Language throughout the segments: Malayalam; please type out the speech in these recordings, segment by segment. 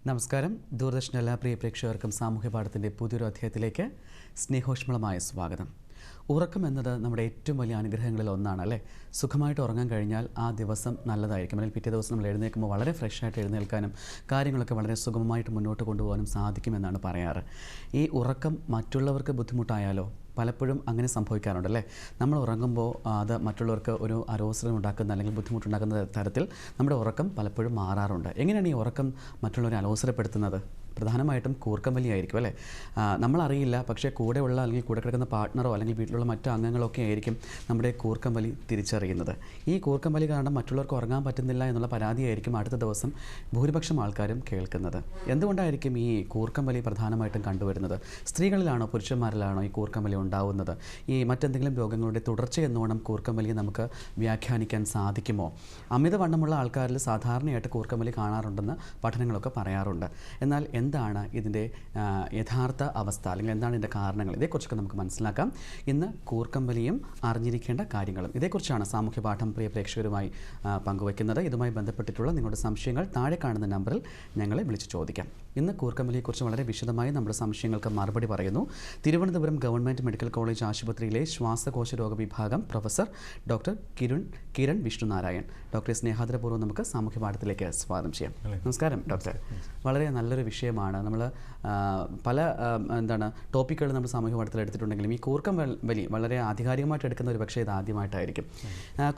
നമസ്കാരം. ദൂരദർശൻ എല്ലാ പ്രിയ പ്രേക്ഷകർക്കും സാമൂഹ്യ പാഠത്തിൻ്റെ പുതിയൊരു അധ്യായത്തിലേക്ക് സ്നേഹോഷ്മളമായ സ്വാഗതം. ഉറക്കം എന്നത് നമ്മുടെ ഏറ്റവും വലിയ അനുഗ്രഹങ്ങളിൽ ഒന്നാണ് അല്ലേ. സുഖമായിട്ട് ഉറങ്ങാൻ കഴിഞ്ഞാൽ ആ ദിവസം നല്ലതായിരിക്കും. അല്ലെങ്കിൽ പിറ്റേ ദിവസം നമ്മൾ എഴുന്നേൽക്കുമ്പോൾ വളരെ ഫ്രഷായിട്ട് എഴുന്നേൽക്കാനും കാര്യങ്ങളൊക്കെ വളരെ സുഗമമായിട്ട് മുന്നോട്ട് കൊണ്ടുപോകാനും സാധിക്കുമെന്നാണ് പറയാറ്. ഈ ഉറക്കം മറ്റുള്ളവർക്ക് ബുദ്ധിമുട്ടായാലോ? പലപ്പോഴും അങ്ങനെ സംഭവിക്കാറുണ്ട് അല്ലേ. നമ്മൾ ഉറങ്ങുമ്പോൾ അത് മറ്റുള്ളവർക്ക് ഒരു അരോസരം ഉണ്ടാക്കുന്ന അല്ലെങ്കിൽ ബുദ്ധിമുട്ടുണ്ടാക്കുന്ന തരത്തിൽ നമ്മുടെ ഉറക്കം പലപ്പോഴും മാറാറുണ്ട്. എങ്ങനെയാണ് ഈ ഉറക്കം മറ്റുള്ളവരെ അലോസരപ്പെടുത്തുന്നത്? പ്രധാനമായിട്ടും കൂർക്കം വലിയായിരിക്കും അല്ലേ. നമ്മളറിയില്ല, പക്ഷേ കൂടെയുള്ള അല്ലെങ്കിൽ കൂടെ കിടക്കുന്ന പാർട്ട്ണറോ അല്ലെങ്കിൽ വീട്ടിലുള്ള മറ്റു അംഗങ്ങളൊക്കെ ആയിരിക്കും നമ്മുടെ കൂർക്കം വലി തിരിച്ചറിയുന്നത്. ഈ കൂർക്കം വലി കാരണം മറ്റുള്ളവർക്ക് ഉറങ്ങാൻ പറ്റുന്നില്ല എന്നുള്ള പരാതിയായിരിക്കും അടുത്ത ദിവസം ഭൂരിപക്ഷം ആൾക്കാരും കേൾക്കുന്നത്. എന്തുകൊണ്ടായിരിക്കും ഈ കൂർക്കം വലി പ്രധാനമായിട്ടും കണ്ടുവരുന്നത്? സ്ത്രീകളിലാണോ പുരുഷന്മാരിലാണോ ഈ കൂർക്കം വലി ഉണ്ടാവുന്നത്? ഈ മറ്റെന്തെങ്കിലും രോഗങ്ങളുടെ തുടർച്ചയെന്നോണം കൂർക്കം വലിയെ നമുക്ക് വ്യാഖ്യാനിക്കാൻ സാധിക്കുമോ? അമിതവണ്ണമുള്ള ആൾക്കാരിൽ സാധാരണയായിട്ട് കൂർക്കം വലി കാണാറുണ്ടെന്ന് പഠനങ്ങളൊക്കെ പറയാറുണ്ട്. എന്നാൽ എന്താണ് ഇതിൻ്റെ യഥാർത്ഥ അവസ്ഥ, അല്ലെങ്കിൽ എന്താണ് ഇതിൻ്റെ കാരണങ്ങൾ? ഇതേക്കുറിച്ചൊക്കെ നമുക്ക് മനസ്സിലാക്കാം. ഇന്ന് കൂർക്കം വലിയും അറിഞ്ഞിരിക്കേണ്ട കാര്യങ്ങളും ഇതേക്കുറിച്ചാണ് സാമൂഹ്യ പാഠം പ്രിയ പ്രേക്ഷകരുമായി പങ്കുവയ്ക്കുന്നത്. ഇതുമായി ബന്ധപ്പെട്ടിട്ടുള്ള നിങ്ങളുടെ സംശയങ്ങൾ താഴെ കാണുന്ന നമ്പറിൽ ഞങ്ങളെ വിളിച്ച് ചോദിക്കാം. ഇന്ന് കൂർക്കം വലിയെക്കുറിച്ച് വളരെ വിശദമായി നമ്മുടെ സംശയങ്ങൾക്ക് മറുപടി പറയുന്നു തിരുവനന്തപുരം ഗവൺമെൻറ് മെഡിക്കൽ കോളേജ് ആശുപത്രിയിലെ ശ്വാസകോശ രോഗ വിഭാഗം പ്രൊഫസർ ഡോക്ടർ കിരൺ വിഷ്ണുനാരായൺ. ഡോക്ടറെ സ്നേഹാദരപൂർവ്വം നമുക്ക് സാമൂഹ്യ പാഠത്തിലേക്ക് സ്വാഗതം ചെയ്യാം. നമസ്കാരം ഡോക്ടർ. വളരെ നല്ലൊരു വിഷയമാണ്. നമ്മൾ പല ടോപ്പിക്കുകൾ നമ്മൾ സാമൂഹ്യ പാഠത്തിൽ എടുത്തിട്ടുണ്ടെങ്കിലും ഈ കൂർക്കം വലി വളരെ ആധികാരികമായിട്ട് എടുക്കുന്ന ഒരു പക്ഷേ ഇത് ആദ്യമായിട്ടായിരിക്കും.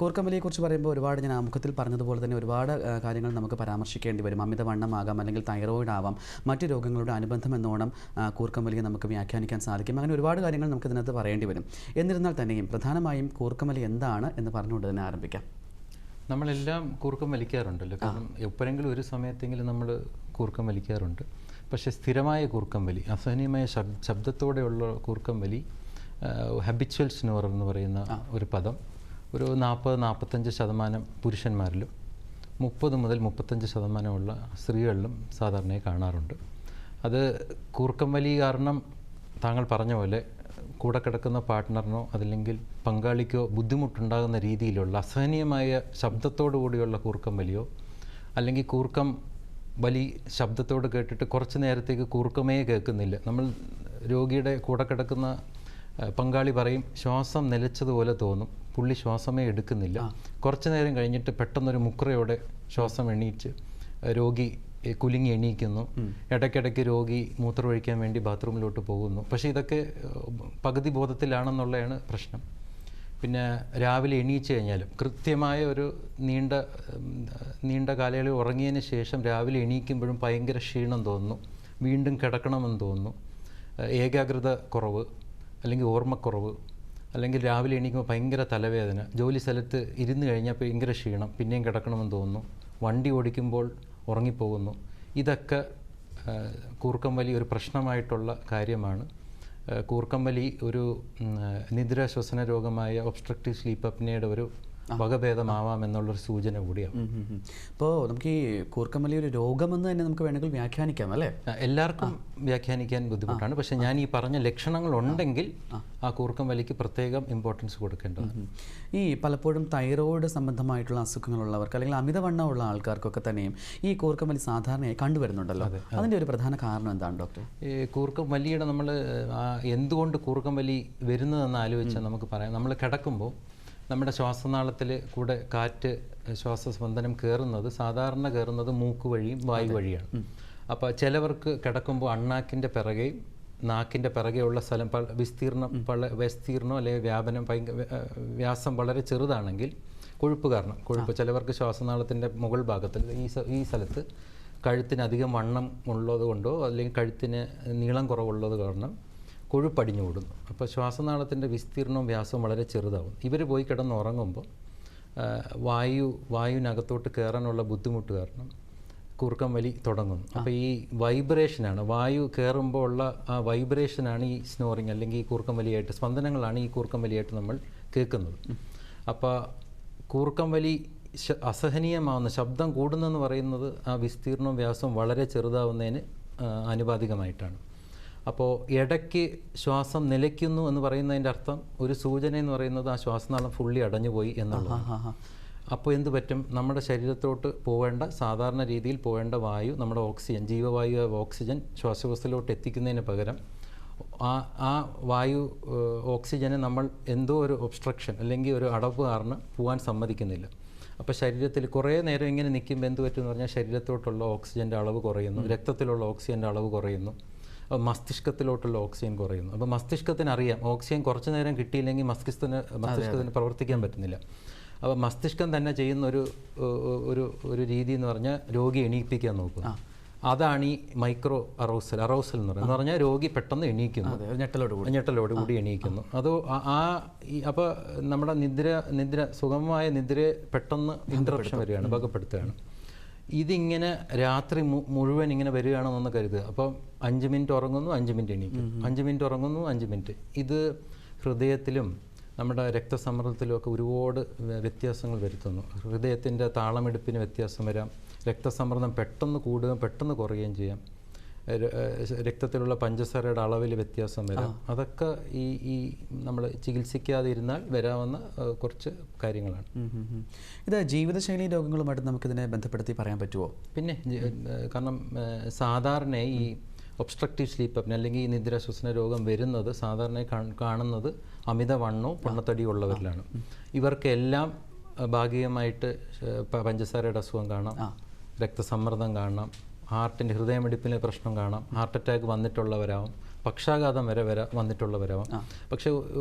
കൂർക്കം വലിയെക്കുറിച്ച് പറയുമ്പോൾ ഒരുപാട് ഞാൻ ആമുഖത്തിൽ പറഞ്ഞതുപോലെ തന്നെ ഒരുപാട് കാര്യങ്ങൾ നമുക്ക് പരാമർശിക്കേണ്ടി വരും. അമിതവണ്ണമാകാം, അല്ലെങ്കിൽ തൈറോയിഡ് ആവാം, മറ്റ് രോഗങ്ങളുടെ അനുബന്ധം എന്നോണം കൂർക്കം വലിയെ നമുക്ക് വ്യാഖ്യാനിക്കാൻ സാധിക്കും. അങ്ങനെ ഒരുപാട് കാര്യങ്ങൾ നമുക്ക് ഇതിനകത്ത് പറയേണ്ടി വരും. എന്നിരുന്നാൽ തന്നെയും പ്രധാനമായും കൂർക്കം വലി എന്താണ് എന്ന് പറഞ്ഞുകൊണ്ട് തന്നെ ആരംഭിക്കാം. നമ്മളെല്ലാം കൂർക്കം വലിക്കാറുണ്ടല്ലോ. കാരണം എപ്പോഴെങ്കിലും ഒരു സമയത്തെങ്കിലും നമ്മൾ കൂർക്കം വലിക്കാറുണ്ട്. പക്ഷേ സ്ഥിരമായ കൂർക്കം വലി, അസഹനീയമായ ശബ്ദത്തോടെയുള്ള കൂർക്കം വലി, ഹാബിച്വൽ സ്നോർ എന്ന് പറയുന്ന ഒരു പദം ഒരു 40-45% പുരുഷന്മാരിലും 30 മുതൽ 35% സ്ത്രീകളിലും സാധാരണയായി കാണാറുണ്ട്. അത് കൂർക്കം വലി കാരണം താങ്കൾ പറഞ്ഞ പോലെ കൂടെ കിടക്കുന്ന പാർട്ട്ണറിനോ അതല്ലെങ്കിൽ പങ്കാളിക്കോ ബുദ്ധിമുട്ടുണ്ടാകുന്ന രീതിയിലുള്ള അസഹനീയമായ ശബ്ദത്തോടു കൂടിയുള്ള കൂർക്കം വലിയോ, അല്ലെങ്കിൽ കൂർക്കം വലി ശബ്ദത്തോട് കേട്ടിട്ട് കുറച്ച് നേരത്തേക്ക് കൂർക്കമേ കേൾക്കുന്നില്ല. നമ്മൾ രോഗിയുടെ കൂടെ കിടക്കുന്ന പങ്കാളി പറയും ശ്വാസം നിലച്ചതുപോലെ തോന്നും, പുള്ളി ശ്വാസമേ എടുക്കുന്നില്ല. കുറച്ച് നേരം കഴിഞ്ഞിട്ട് പെട്ടെന്നൊരു മുക്രയോടെ ശ്വാസം എണീച്ച് രോഗി കുലുങ്ങി എണീക്കുന്നു. ഇടയ്ക്കിടയ്ക്ക് രോഗി മൂത്രമൊഴിക്കാൻ വേണ്ടി ബാത്റൂമിലോട്ട് പോകുന്നു. പക്ഷേ ഇതൊക്കെ പകുതി ബോധത്തിലാണെന്നുള്ളതാണ് പ്രശ്നം. പിന്നെ രാവിലെ എണീച്ച് കഴിഞ്ഞാലും കൃത്യമായ ഒരു നീണ്ട കാലയളവിൽ ഉറങ്ങിയതിന് ശേഷം രാവിലെ എണീക്കുമ്പോഴും ഭയങ്കര ക്ഷീണം തോന്നുന്നു, വീണ്ടും കിടക്കണമെന്ന് തോന്നുന്നു, ഏകാഗ്രത കുറവ് അല്ലെങ്കിൽ ഓർമ്മക്കുറവ്, അല്ലെങ്കിൽ രാവിലെ എണീക്കുമ്പോൾ ഭയങ്കര തലവേദന, ജോലി സ്ഥലത്ത് ഇരുന്ന് കഴിഞ്ഞാൽ ഭയങ്കര ക്ഷീണം, പിന്നെയും കിടക്കണമെന്ന് തോന്നുന്നു, വണ്ടി ഓടിക്കുമ്പോൾ ഉറങ്ങിപ്പോകുന്നു. ഇതൊക്കെ കൂർക്കം വലി ഒരു പ്രശ്നമായിട്ടുള്ള കാര്യമാണ്. കൂർക്കം വലി ഒരു നിദ്ര ശ്വസന രോഗമായ ഒബ്സ്ട്രക്റ്റീവ് സ്ലീപ്പ് അപ്നിയയുടെ ഒരു വകഭേദമാവാം എന്നുള്ളൊരു സൂചന കൂടിയാണ്. ഇപ്പോൾ നമുക്ക് ഈ കൂർക്കം വലി ഒരു രോഗമെന്ന് തന്നെ നമുക്ക് വേണമെങ്കിൽ വ്യാഖ്യാനിക്കാം അല്ലേ. എല്ലാവർക്കും വ്യാഖ്യാനിക്കാൻ ബുദ്ധിമുട്ടാണ്. പക്ഷേ ഞാൻ ഈ പറഞ്ഞ ലക്ഷണങ്ങൾ ഉണ്ടെങ്കിൽ ആ കൂർക്കം വലിക്ക് പ്രത്യേകം ഇമ്പോർട്ടൻസ് കൊടുക്കേണ്ടതാണ്. ഈ പലപ്പോഴും തൈറോയിഡ് സംബന്ധമായിട്ടുള്ള അസുഖങ്ങളുള്ളവർക്ക് അല്ലെങ്കിൽ അമിതവണ്ണമുള്ള ആൾക്കാർക്കൊക്കെ തന്നെയും ഈ കൂർക്കം വലി സാധാരണയായി കണ്ടുവരുന്നുണ്ടല്ലോ. അതിൻ്റെ ഒരു പ്രധാന കാരണം എന്താണ് ഡോക്ടർ? ഈ കൂർക്കം വലിയുടെ നമ്മൾ എന്തുകൊണ്ട് കൂർക്കം വലി വരുന്നതെന്ന് ആലോചിച്ചാൽ നമുക്ക് പറയാം. നമ്മൾ കിടക്കുമ്പോൾ നമ്മുടെ ശ്വാസനാളത്തിൽ കൂടെ കാറ്റ് ശ്വാസസ്പന്ദനം സാധാരണ കയറുന്നത് മൂക്ക് വഴിയും വായു വഴിയാണ്. അപ്പോൾ ചിലവർക്ക് കിടക്കുമ്പോൾ അണ്ണാക്കിൻ്റെ പിറകെയും നാക്കിൻ്റെ പിറകെയുള്ള സ്ഥലം വിസ്തീർണം അല്ലെങ്കിൽ വ്യാസം വളരെ ചെറുതാണെങ്കിൽ കൊഴുപ്പ് ചിലവർക്ക് ശ്വാസനാളത്തിൻ്റെ മുകൾ ഭാഗത്തിൽ ഈ സ്ഥലത്ത് കഴുത്തിന് അധികം വണ്ണം ഉള്ളത് കൊണ്ടോ അല്ലെങ്കിൽ കഴുത്തിന് നീളം കുറവുള്ളത് കാരണം കൊഴുപ്പടിഞ്ഞു കൂടുന്നു. അപ്പോൾ ശ്വാസനാളത്തിൻ്റെ വിസ്തീർണവും വ്യാസവും വളരെ ചെറുതാവും. ഇവർ പോയി കിടന്നുറങ്ങുമ്പോൾ വായുവിനകത്തോട്ട് കയറാനുള്ള ബുദ്ധിമുട്ട് കാരണം കൂർക്കം വലി തുടങ്ങുന്നു. അപ്പോൾ ഈ വൈബ്രേഷനാണ്, വായു കയറുമ്പോൾ ഉള്ള ആ വൈബ്രേഷനാണ് ഈ സ്നോറിങ് അല്ലെങ്കിൽ ഈ കൂർക്കം വലിയായിട്ട്, സ്പന്ദനങ്ങളാണ് ഈ കൂർക്കം വലിയായിട്ട് നമ്മൾ കേൾക്കുന്നത്. അപ്പോൾ കൂർക്കം വലി അസഹനീയമാവുന്ന ശബ്ദം കൂടുന്നെന്ന് പറയുന്നത് ആ വിസ്തീർണവും വ്യാസവും വളരെ ചെറുതാവുന്നതിന് ആനുപാതികമായിട്ടാണ്. അപ്പോൾ ഇടയ്ക്ക് ശ്വാസം നിലയ്ക്കുന്നു എന്ന് പറയുന്നതിൻ്റെ അർത്ഥം, ഒരു സൂചന എന്ന് പറയുന്നത് ആ ശ്വാസനാളം ഫുള്ളി അടഞ്ഞുപോയി എന്നുള്ളതാണ്. അപ്പോൾ എന്ത് പറ്റും, നമ്മുടെ ശരീരത്തോട്ട് പോകേണ്ട, സാധാരണ രീതിയിൽ പോകേണ്ട വായു, നമ്മുടെ ഓക്സിജൻ, ജീവവായു ഓക്സിജൻ ശ്വാസകോശത്തിലോട്ട് എത്തിക്കുന്നതിന് പകരം ആ വായു ഓക്സിജനെ നമ്മൾ എന്തോ ഒരു ഒബ്സ്ട്രക്ഷൻ അല്ലെങ്കിൽ ഒരു അടവ് കാരണം പോകാൻ സമ്മതിക്കുന്നില്ല. അപ്പോൾ ശരീരത്തിൽ കുറേ നേരം ഇങ്ങനെ നിൽക്കുമ്പോൾ എന്ത് പറ്റുമെന്ന് പറഞ്ഞാൽ ശരീരത്തോട്ടുള്ള ഓക്സിജൻ്റെ അളവ് കുറയുന്നു, രക്തത്തിലുള്ള ഓക്സിജൻ്റെ അളവ് കുറയുന്നു, മസ്തിഷ്കത്തിലോട്ടുള്ള ഓക്സിജൻ കുറയുന്നു. അപ്പോൾ മസ്തിഷ്കത്തിന് അറിയാം ഓക്സിജൻ കുറച്ച് നേരം കിട്ടിയില്ലെങ്കിൽ മസ്തിഷ്കത്തിന് പ്രവർത്തിക്കാൻ പറ്റുന്നില്ല. അപ്പോൾ മസ്തിഷ്കം തന്നെ ചെയ്യുന്ന ഒരു രീതി എന്ന് പറഞ്ഞാൽ രോഗി എണീപ്പിക്കാൻ നോക്കുന്നു. അതാണ് ഈ മൈക്രോ അറൗസൽ എന്ന് പറയുന്നത്. എന്ന് പറഞ്ഞാൽ രോഗി പെട്ടെന്ന് എണീക്കുന്നു, ഞെട്ടലോട് കൂടി എണീക്കുന്നു. അത് അപ്പോൾ നമ്മുടെ നിദ്ര സുഗമമായ നിദ്രയെ പെട്ടെന്ന് ഇൻറ്ററപ്ഷൻ വരികയാണ്, ഭംഗപ്പെടുത്തുകയാണ്. ഇതിങ്ങനെ രാത്രി മുഴുവൻ ഇങ്ങനെ വരികയാണെന്നൊന്ന് കരുതുക. അപ്പം 5 മിനിറ്റ് ഉറങ്ങുന്നു, 5 മിനിറ്റ് എണീക്കും, 5 മിനിറ്റ് ഉറങ്ങുന്നു, 5 മിനിറ്റ്. ഇത് ഹൃദയത്തിലും നമ്മുടെ രക്തസമ്മർദ്ദത്തിലും ഒക്കെ ഒരുപാട് വ്യത്യാസങ്ങൾ വരുത്തുന്നു. ഹൃദയത്തിൻ്റെ താളമെടുപ്പിന് വ്യത്യാസം വരാം, രക്തസമ്മർദ്ദം പെട്ടെന്ന് കൂടുകയും പെട്ടെന്ന് കുറയുകയും ചെയ്യാം, രക്തത്തിലുള്ള പഞ്ചസാരയുടെ അളവിൽ വ്യത്യാസം വരാം. അതൊക്കെ ഈ നമ്മൾ ചികിത്സിക്കാതെ ഇരുന്നാൽ വരാവുന്ന കുറച്ച് കാര്യങ്ങളാണ്. ഇത് ജീവിതശൈലി രോഗങ്ങളുമായിട്ട് നമുക്കിതിനെ ബന്ധപ്പെടുത്തി പറയാൻ പറ്റുമോ? പിന്നെ കാരണം സാധാരണ ഈ ഒബ്സ്ട്രക്റ്റീവ് സ്ലീപ്പ് അപ്നിയ അല്ലെങ്കിൽ ഈ നിദ്ര ശ്വസന രോഗം വരുന്നത് സാധാരണ കാണുന്നത് അമിതവണ്ണവും പൊണ്ണത്തടിയും ഉള്ളവരിലാണ്. ഇവർക്കെല്ലാം ഭാഗികമായിട്ട് പഞ്ചസാരയുടെ അസുഖം കാണാം, രക്തസമ്മർദ്ദം കാണാം, ഹാർട്ടിൻ്റെ ഹൃദയമിടിപ്പിന് പ്രശ്നം കാണാം, ഹാർട്ട് അറ്റാക്ക് വന്നിട്ടുള്ളവരാവും, പക്ഷാഘാതം വരെ വന്നിട്ടുള്ളവരാവും. പക്ഷെ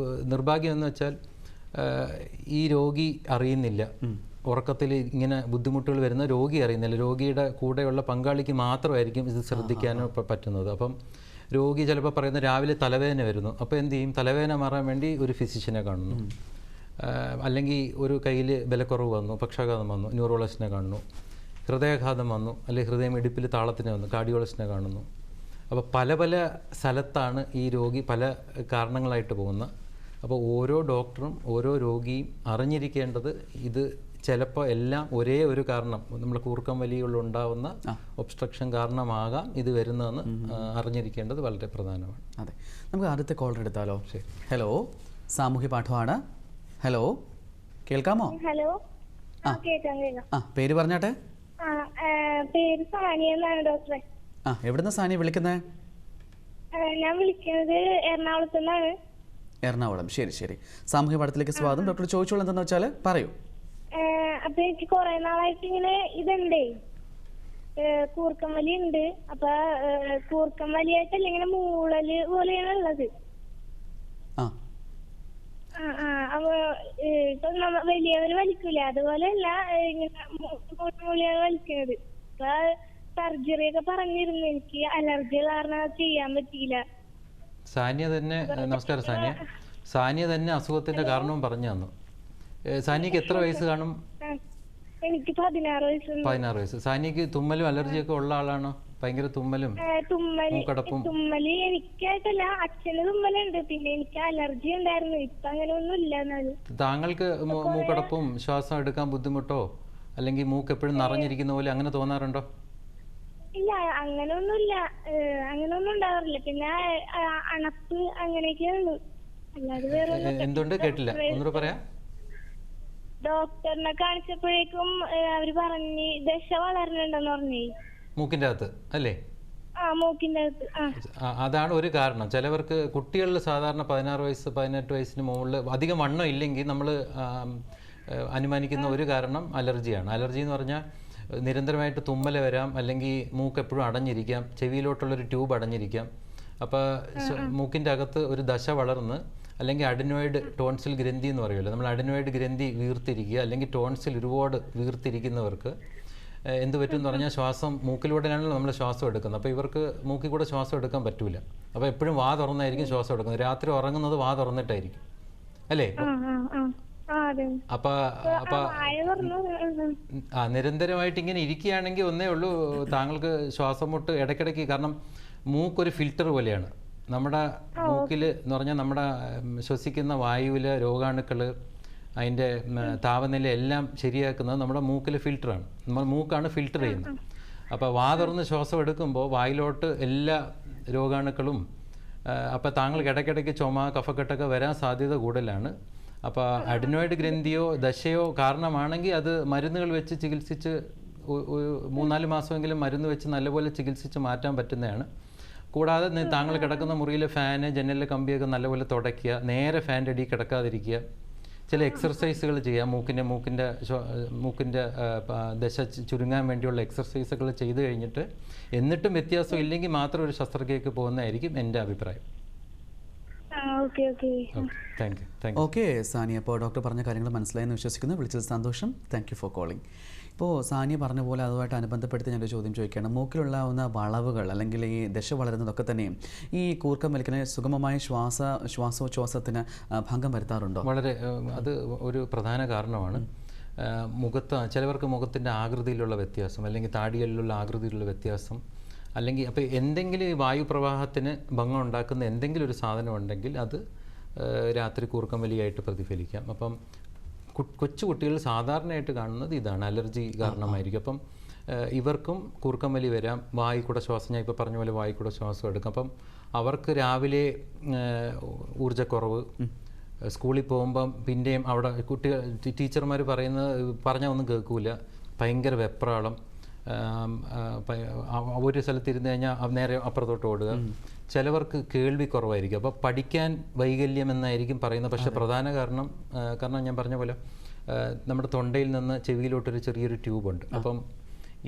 നിർഭാഗ്യം എന്ന് വെച്ചാൽ ഈ രോഗി അറിയുന്നില്ല, ഉറക്കത്തിൽ ഇങ്ങനെ ബുദ്ധിമുട്ടുകൾ വരുന്ന രോഗി അറിയുന്നില്ല. രോഗിയുടെ കൂടെയുള്ള പങ്കാളിക്ക് മാത്രമായിരിക്കും ഇത് ശ്രദ്ധിക്കാനോ പറ്റുന്നത്. അപ്പം രോഗി ചിലപ്പോൾ പറയുന്നത് രാവിലെ തലവേദന വരുന്നു, അപ്പോൾ എന്ത് ചെയ്യും, തലവേദന മാറാൻ വേണ്ടി ഒരു ഫിസിഷ്യനെ കാണുന്നു. അല്ലെങ്കിൽ ഒരു കയ്യിൽ ബലക്കുറവ് വന്നു, പക്ഷാഘാതം വന്നു, ന്യൂറോളജിസ്റ്റിനെ കാണുന്നു. ഹൃദയാഘാതം വന്നു, അല്ലെങ്കിൽ ഹൃദയമിടിപ്പിൽ താളത്തിന് വന്നു, കാർഡിയോളജിസ്റ്റിനെ കാണുന്നു. അപ്പോൾ പല പല സ്ഥലത്താണ് ഈ രോഗി പല കാരണങ്ങളായിട്ട് പോകുന്നത്. അപ്പോൾ ഓരോ ഡോക്ടറും ഓരോ രോഗിയും അറിഞ്ഞിരിക്കേണ്ടത് ഇത് ചിലപ്പോൾ എല്ലാം ഒരേ ഒരു കാരണം, നമ്മുടെ കൂർക്കം വലിയുണ്ടാവുന്ന ഒബ്സ്ട്രക്ഷൻ കാരണമാകാം ഇത് വരുന്നതെന്ന് അറിഞ്ഞിരിക്കേണ്ടത് വളരെ പ്രധാനമാണ്. അതെ, നമുക്ക് ആദ്യത്തെ കോളർ എടുത്താലോ? ശരി. ഹലോ, സാമൂഹ്യ പാഠമാണ്. ഹലോ, കേൾക്കാമോ? ഹലോ, പേര് പറഞ്ഞാട്ടെ. പേര് സാനിയ എന്നാണ് ഡോക്ടറെ. എവിടുന്ന സാനിയ വിളിക്കുന്നത്? ഞാൻ വിളിക്കുന്നത് എറണാകുളത്ത് നിന്നാണ്. എറണാകുളം, ശരി ശരി. സാമൂഹ്യ പാഠത്തിലേക്ക് സ്വാഗതം. ഡോക്ടർ ചോദിച്ചോളൂ, എന്താണെന്ന് വെച്ചാൽ പറയൂ. അപ്പൊ എനിക്ക് കുറെ നാളായിട്ട് ഇങ്ങനെ ഇതുണ്ടേ, കൂർക്കം വലി ഉണ്ട്. അപ്പൊ കൂർക്കം വലിയായിട്ടല്ല, ഇങ്ങനെ മൂളല് പോലെയാണ് ഉള്ളത്. അപ്പൊ ഇപ്പൊ വലിയവര് വലിക്കൂല, അതുപോലെയല്ല ഇങ്ങനെ മൂളിയാണ് വലിക്കുന്നത്. അപ്പൊ സർജറി ഒക്കെ പറഞ്ഞിരുന്നു, എനിക്ക് അലർജി കാരണം ചെയ്യാൻ പറ്റിയില്ല. സാനിയ തന്നെ, നമസ്കാരം സാനിയ. സാനിയ തന്നെ അസുഖത്തിന്റെ കാരണവും പറഞ്ഞു തന്നു. സാനിയക്ക് എത്ര വയസ്സ് കാണും? എനിക്ക് 16 വയസ്സ്. 16 വയസ്സ്. സാനിയക്ക് തുമ്മലും അലർജിയൊക്കെ ഉള്ള ആളാണോ? ഭയങ്കര തുമ്മലും മൂക്കടപ്പും? തുമ്മല് എനിക്കായിട്ടല്ല, അച്ഛന് തുമ്മലുണ്ട്, പിന്നെ എനിക്ക് അലർജി ഉണ്ടായിരുന്നു. ഇപ്പൊ അങ്ങനെ ഒന്നും ഇല്ല. താങ്കൾക്ക് മൂക്കടപ്പും ശ്വാസം എടുക്കാൻ ബുദ്ധിമുട്ടോ അല്ലെങ്കിൽ മൂക്ക് എപ്പോഴും നിറഞ്ഞിരിക്കുന്ന പോലെ അങ്ങനെ തോന്നാറുണ്ടോ? ഇല്ല, അങ്ങനെയൊന്നുമില്ല, അങ്ങനെയൊന്നും ഉണ്ടാവാറില്ല. പിന്നെ അണപ്പ് അങ്ങനെയൊക്കെയാണ്, അല്ലാതെ വേറെ. എന്തുകൊണ്ട് കേട്ടില്ല, ഒന്നുകൂടെ പറയാം. ഡോക്ടറിനെ കാണിച്ചപ്പോഴേക്കും അവര് പറഞ്ഞ് ദശ വളരണുണ്ടെന്ന് പറഞ്ഞേ, മൂക്കിന്റെ അകത്ത് അല്ലേ? മൂക്കിന്റെ അകത്ത്. അതാണ് ഒരു കാരണം. ചിലവർക്ക് കുട്ടികളിൽ സാധാരണ 16 വയസ്സ് 18 വയസ്സിന് മുകളിൽ അധികം വണ്ണം ഇല്ലെങ്കിൽ നമ്മൾ അനുമാനിക്കുന്ന ഒരു കാരണം അലർജിയാണ്. അലർജി എന്ന് പറഞ്ഞാൽ നിരന്തരമായിട്ട് തുമ്മൽ വരാം, അല്ലെങ്കിൽ മൂക്ക് എപ്പോഴും അടഞ്ഞിരിക്കാം, ചെവിയിലോട്ടുള്ളൊരു ട്യൂബ് അടഞ്ഞിരിക്കാം. അപ്പോൾ മൂക്കിൻ്റെ അകത്ത് ഒരു ദശ വളർന്ന്, അല്ലെങ്കിൽ അഡിനോയിഡ് ടോൺസിൽ ഗ്രന്ഥി എന്ന് പറയുമല്ലോ, നമ്മൾ അഡിനോയിഡ് ഗ്രന്ഥി വീർത്തിരിക്കുക, അല്ലെങ്കിൽ ടോൺസിൽ ഒരുപാട് വീർത്തിരിക്കുന്നവർക്ക് എന്ത് പറ്റും എന്ന് പറഞ്ഞാൽ ശ്വാസം മൂക്കിലൂടെയാണല്ലോ നമ്മൾ ശ്വാസം എടുക്കുന്നത്. അപ്പോൾ ഇവർക്ക് മൂക്കിൽ കൂടെ ശ്വാസം എടുക്കാൻ പറ്റൂല. അപ്പോൾ എപ്പോഴും വാ തുറന്നായിരിക്കും ശ്വാസം എടുക്കുന്നത്. രാത്രി ഉറങ്ങുന്നത് വാ തുറന്നിട്ടായിരിക്കും, അല്ലേ? അപ്പൊ നിരന്തരമായിട്ട് ഇങ്ങനെ ഇരിക്കുകയാണെങ്കിൽ ഒന്നേ ഉള്ളൂ, താങ്കൾക്ക് ശ്വാസം മുട്ട് ഇടയ്ക്കിടയ്ക്ക്. കാരണം മൂക്കൊരു ഫിൽറ്റർ പോലെയാണ്. നമ്മുടെ മൂക്കിൽ എന്ന് പറഞ്ഞാൽ നമ്മുടെ ശ്വസിക്കുന്ന വായുവിലെ രോഗാണുക്കൾ, അതിൻ്റെ താപനില എല്ലാം ശരിയാക്കുന്നത് നമ്മുടെ മൂക്കിലെ ഫിൽറ്ററാണ്. നമ്മൾ മൂക്കാണ് ഫിൽറ്റർ ചെയ്യുന്നത്. അപ്പോൾ വാ തുറന്ന് ശ്വാസം എടുക്കുമ്പോൾ വായിലോട്ട് എല്ലാ രോഗാണുക്കളും, അപ്പോൾ താങ്കൾക്ക് ഇടയ്ക്കിടയ്ക്ക് ചുമ കഫക്കെട്ടൊക്കെ വരാൻ സാധ്യത കൂടുതലാണ്. അപ്പോൾ അഡിനോയിഡ് ഗ്രന്ഥിയോ ദശയോ കാരണമാണെങ്കിൽ അത് മരുന്നുകൾ വെച്ച് ചികിത്സിച്ച് ഒരു 3-4 മാസമെങ്കിലും മരുന്ന് വെച്ച് നല്ലപോലെ ചികിത്സിച്ച് മാറ്റാൻ പറ്റുന്നതാണ്. കൂടാതെ താങ്കൾ കിടക്കുന്ന മുറിയിലെ ഫാന് ജനലിലെ കമ്പിയൊക്കെ നല്ലപോലെ തുടയ്ക്കുക, നേരെ ഫാൻ്റെ അടിയിൽ കിടക്കാതിരിക്കുക, ചില എക്സർസൈസുകൾ ചെയ്യുക, മൂക്കിൻ്റെ ദശ ചുരുങ്ങാൻ വേണ്ടിയുള്ള എക്സർസൈസുകൾ ചെയ്ത് കഴിഞ്ഞിട്ട് എന്നിട്ടും വ്യത്യാസം ഇല്ലെങ്കിൽ മാത്രം ഒരു ശസ്ത്രക്രിയക്ക് പോകുന്നതായിരിക്കും എൻ്റെ അഭിപ്രായം. Thank you. ഓക്കെ സാനിയ, അപ്പോൾ ഡോക്ടർ പറഞ്ഞ കാര്യങ്ങൾ മനസ്സിലായെന്ന് വിശ്വസിക്കുന്നു. വിളിച്ചത് സന്തോഷം. Thank you for calling. ഇപ്പോൾ സാനിയ പറഞ്ഞ പോലെ അതുമായിട്ട് അനുബന്ധപ്പെടുത്തി ഞാനൊരു ചോദ്യം ചോദിക്കുകയാണ്. മൂക്കിലുണ്ടാവുന്ന വളവുകൾ അല്ലെങ്കിൽ ഈ ദശ വളരുന്നതൊക്കെ തന്നെയും ഈ കൂർക്കം വലിക്കുന്ന സുഗമമായ ശ്വാസോച്ഛ്വാസത്തിന് ഭംഗം വരുത്താറുണ്ടോ? വളരെ അത് ഒരു പ്രധാന കാരണമാണ്. ചിലവർക്ക് മുഖത്തിൻ്റെ ആകൃതിയിലുള്ള വ്യത്യാസം അല്ലെങ്കിൽ താടിയലിലുള്ള ആകൃതിയിലുള്ള വ്യത്യാസം അല്ലെങ്കിൽ അപ്പോൾ എന്തെങ്കിലും ഈ വായുപ്രവാഹത്തിന് ഭംഗം ഉണ്ടാക്കുന്ന എന്തെങ്കിലും ഒരു സാധനം ഉണ്ടെങ്കിൽ അത് രാത്രി കൂർക്കം വലിയായിട്ട് പ്രതിഫലിക്കാം. അപ്പം കൊച്ചു കുട്ടികൾ സാധാരണയായിട്ട് കാണുന്നത് ഇതാണ്, അലർജി കാരണമായിരിക്കും. അപ്പം ഇവർക്കും കൂർക്കം വലി വരാം. വായിക്കൂടെ ശ്വാസം, ഞാൻ ഇപ്പോൾ പറഞ്ഞ പോലെ വായിക്കൂടെ ശ്വാസം എടുക്കും. അപ്പം അവർക്ക് രാവിലെ ഊർജ്ജക്കുറവ്, സ്കൂളിൽ പോകുമ്പം പിന്നെയും അവിടെ കുട്ടികൾ ടീച്ചർമാർ പറഞ്ഞാൽ ഒന്നും കേൾക്കില്ല, ഭയങ്കര വെപ്രാളം, ഒരു സ്ഥലത്തിരുന്ന് കഴിഞ്ഞാൽ നേരെ അപ്പുറത്തോട്ട് ഓടുക. ചിലവർക്ക് കേൾവി കുറവായിരിക്കും, അപ്പോൾ പഠിക്കാൻ വൈകല്യം എന്നായിരിക്കും പറയുന്നത്. പക്ഷേ പ്രധാന കാരണം ഞാൻ പറഞ്ഞ പോലെ നമ്മുടെ തൊണ്ടയിൽ നിന്ന് ചെവിയിലോട്ടൊരു ചെറിയൊരു ട്യൂബുണ്ട്. അപ്പം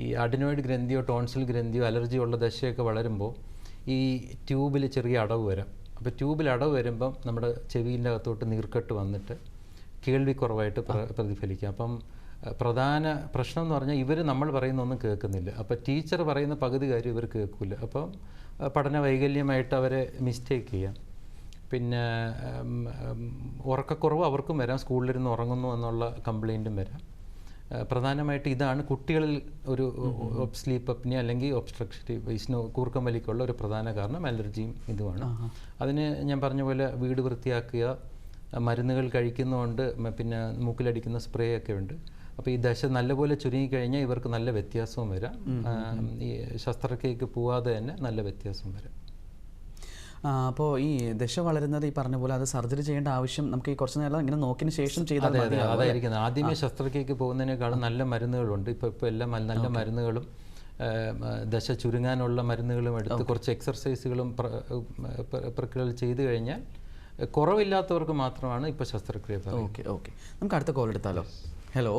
ഈ അഡിനോയിഡ് ഗ്രന്ഥിയോ ടോൺസിൽ ഗ്രന്ഥിയോ അലർജിയോ ഉള്ള ദശയൊക്കെ വളരുമ്പോൾ ഈ ട്യൂബിൽ ചെറിയ അടവ് വരാം. അപ്പോൾ ട്യൂബിൽ അടവ് വരുമ്പം നമ്മുടെ ചെവിയിൻ്റെ അകത്തോട്ട് നീർക്കെട്ട് വന്നിട്ട് കേൾവി കുറവായിട്ട് പ്രതിഫലിക്കാം. അപ്പം പ്രധാന പ്രശ്നം എന്ന് പറഞ്ഞാൽ നമ്മൾ പറയുന്നൊന്നും കേൾക്കുന്നില്ല. അപ്പോൾ ടീച്ചർ പറയുന്ന പകുതി കാര്യം ഇവർ കേൾക്കില്ല. അപ്പം പഠന വൈകല്യമായിട്ട് അവരെ മിസ്റ്റേക്ക് ചെയ്യാം. പിന്നെ ഉറക്കക്കുറവ് അവർക്കും വരാം, സ്കൂളിലിരുന്ന് ഉറങ്ങുന്നു എന്നുള്ള കംപ്ലയിൻറ്റും വരാം. പ്രധാനമായിട്ട് ഇതാണ് കുട്ടികളിൽ ഒരു സ്ലീപ്പ് അപ്നിയ അല്ലെങ്കിൽ ഒബ്സ്ട്രക്റ്റീവ് കൂർക്കം വലിക്കുള്ള ഒരു പ്രധാന കാരണം. അലർജിയും ഇതുമാണ്. അതിന് ഞാൻ പറഞ്ഞ പോലെ വീട് വൃത്തിയാക്കുക, മരുന്നുകൾ കഴിക്കുന്നതുകൊണ്ട്, പിന്നെ മൂക്കിലടിക്കുന്ന സ്പ്രേ ഒക്കെ ഉണ്ട്. അപ്പോൾ ഈ ദശ നല്ലപോലെ ചുരുങ്ങിക്കഴിഞ്ഞാൽ ഇവർക്ക് നല്ല വ്യത്യാസവും വരാം. ഈ ശസ്ത്രക്രിയക്ക് പോവാതെ തന്നെ നല്ല വ്യത്യാസം വരാം. അപ്പോൾ ഈ ദശ വളരുന്നത് ഈ പറഞ്ഞ പോലെ അത് സർജറി ചെയ്യേണ്ട ആവശ്യം നമുക്ക് ഈ കുറച്ച് നേരം ഇങ്ങനെ നോക്കിയതിന് ശേഷം ചെയ്താൽ അതായിരിക്കുന്നത്. ആദ്യമേ ശസ്ത്രക്രിയക്ക് പോകുന്നതിനേക്കാളും നല്ല മരുന്നുകളുണ്ട്. ഇപ്പോൾ എല്ലാം നല്ല മരുന്നുകളും ദശ ചുരുങ്ങാനുള്ള മരുന്നുകളും എടുത്ത് കുറച്ച് എക്സർസൈസുകളും പ്രക്രിയകൾ ചെയ്തു കഴിഞ്ഞാൽ കുറവില്ലാത്തവർക്ക് മാത്രമാണ് ഇപ്പോൾ ശസ്ത്രക്രിയ. ഓക്കെ, നമുക്ക് അടുത്ത കോൾ എടുത്താലോ? ഹലോ,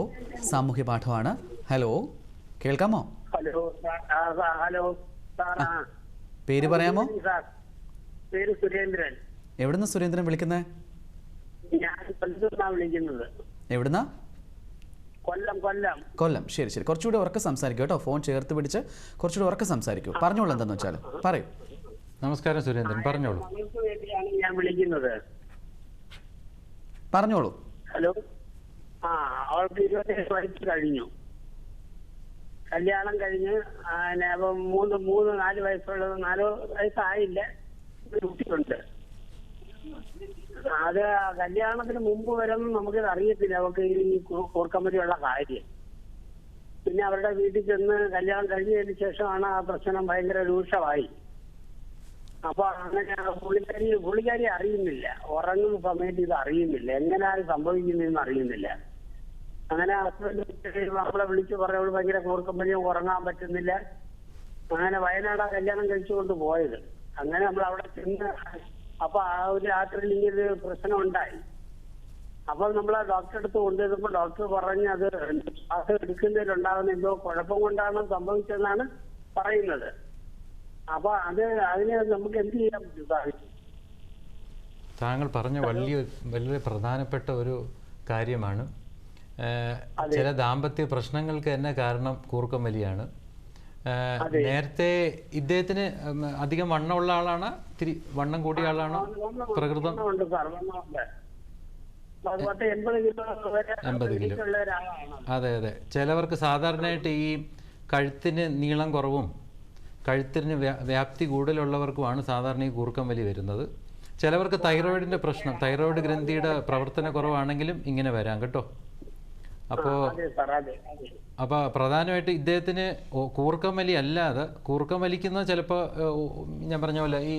സാമൂഹ്യ പാഠമാണ്. ഹലോ, കേൾക്കാമോ? ഹലോ, പേര് പറയാമോ? പേര് സുരേന്ദ്രൻ. എവിടുന്ന സുരേന്ദ്രൻ വിളിക്കുന്നത്? ഞാൻ കൊല്ലത്തുനിന്നാ വിളിക്കുന്നത്. എവിടുന്ന? കൊല്ലം. ശരി. കുറച്ചുകൂടി ഉറക്കെ സംസാരിക്കും കേട്ടോ. ഫോൺ ചേർത്ത് പിടിച്ച് കുറച്ചുകൂടി ഉറക്കെ സംസാരിക്കൂ. പറഞ്ഞോളൂ, എന്താന്ന് വെച്ചാൽ പറയൂ. നമസ്കാരം സുരേന്ദ്രൻ, പറഞ്ഞോളൂ. ഞാൻ വിളിക്കുന്നത്. പറഞ്ഞോളൂ. ഹലോ. അവൾക്ക് 27 വയസ്സ് കഴിഞ്ഞു. കല്യാണം കഴിഞ്ഞ് അപ്പം 4 വയസ്സുള്ളത് 4 വയസ്സായില്ല, ഒരു കുട്ടിയുണ്ട്. അത് കല്യാണത്തിന് മുമ്പ് വരെ നമുക്കിത് അറിയത്തില്ല അവർക്ക് ഈ കൂർക്കമ്പതിയുള്ള കാര്യം. പിന്നെ അവരുടെ വീട്ടിൽ ചെന്ന് കല്യാണം കഴിഞ്ഞതിന് ശേഷമാണ് ആ പ്രശ്നം ഭയങ്കര രൂക്ഷമായി. അപ്പൊ അങ്ങനെ പുള്ളിക്കാരി അറിയുന്നില്ല, ഉറങ്ങുന്ന സമയത്ത് ഇത് അറിയുന്നില്ല, എങ്ങനെയാണ് സംഭവിക്കുന്നതെന്ന് അറിയുന്നില്ല. അങ്ങനെ ഹസ്ബൻഡ് നമ്മളെ വിളിച്ച് പറഞ്ഞവള് ഭയങ്കര കൂർക്കമ്പനിയും, ഉറങ്ങാൻ പറ്റുന്നില്ല. അങ്ങനെ വയനാട് കല്യാണം കഴിച്ചുകൊണ്ട് പോയത്. അങ്ങനെ നമ്മൾ അവിടെ ചെന്ന് അപ്പൊ ആ ഒരു രാത്രിയിൽ ഇങ്ങനെ പ്രശ്നം ഉണ്ടായി. അപ്പൊ നമ്മൾ ആ ഡോക്ടറെ അടുത്ത് കൊണ്ടുവരുമ്പോ ഡോക്ടർ പറഞ്ഞ് അത് ശ്വാസം എടുക്കുന്നതിലുണ്ടാകുന്ന എന്തോ കുഴപ്പം കൊണ്ടാണ് സംഭവിച്ചതെന്നാണ് പറയുന്നത്. അപ്പൊ അതിന് നമുക്ക് എന്ത് ചെയ്യാൻ പറ്റും? താങ്കൾ പറഞ്ഞ വളരെ പ്രധാനപ്പെട്ട ഒരു കാര്യമാണ്. ചില ദാമ്പത്യ പ്രശ്നങ്ങൾക്ക് തന്നെ കാരണം കൂർക്കം വലിയാണ്. നേരത്തെ ഇദ്ദേഹത്തിന് അധികം വണ്ണമുള്ള ആളാണ്, ഇത്തിരി വണ്ണം കൂടിയ ആളാണോ? പ്രകൃതം 80 കിലോ. അതെ. ചിലവർക്ക് സാധാരണയായിട്ട് ഈ കഴുത്തിന് നീളം കുറവും കഴുത്തിന് വ്യാപ്തി കൂടുതലുള്ളവർക്കുമാണ് സാധാരണ ഈ കൂർക്കം വലി വരുന്നത്. ചിലവർക്ക് തൈറോയിഡിൻ്റെ പ്രശ്നം, തൈറോയിഡ് ഗ്രന്ഥിയുടെ പ്രവർത്തന കുറവാണെങ്കിലും ഇങ്ങനെ വരാം കേട്ടോ. അപ്പോൾ പ്രധാനമായിട്ട് ഇദ്ദേഹത്തിന് കൂർക്കം വലി അല്ലാതെ, കൂർക്കം വലിക്കുന്നത് ചിലപ്പോൾ ഞാൻ പറഞ്ഞ പോലെ ഈ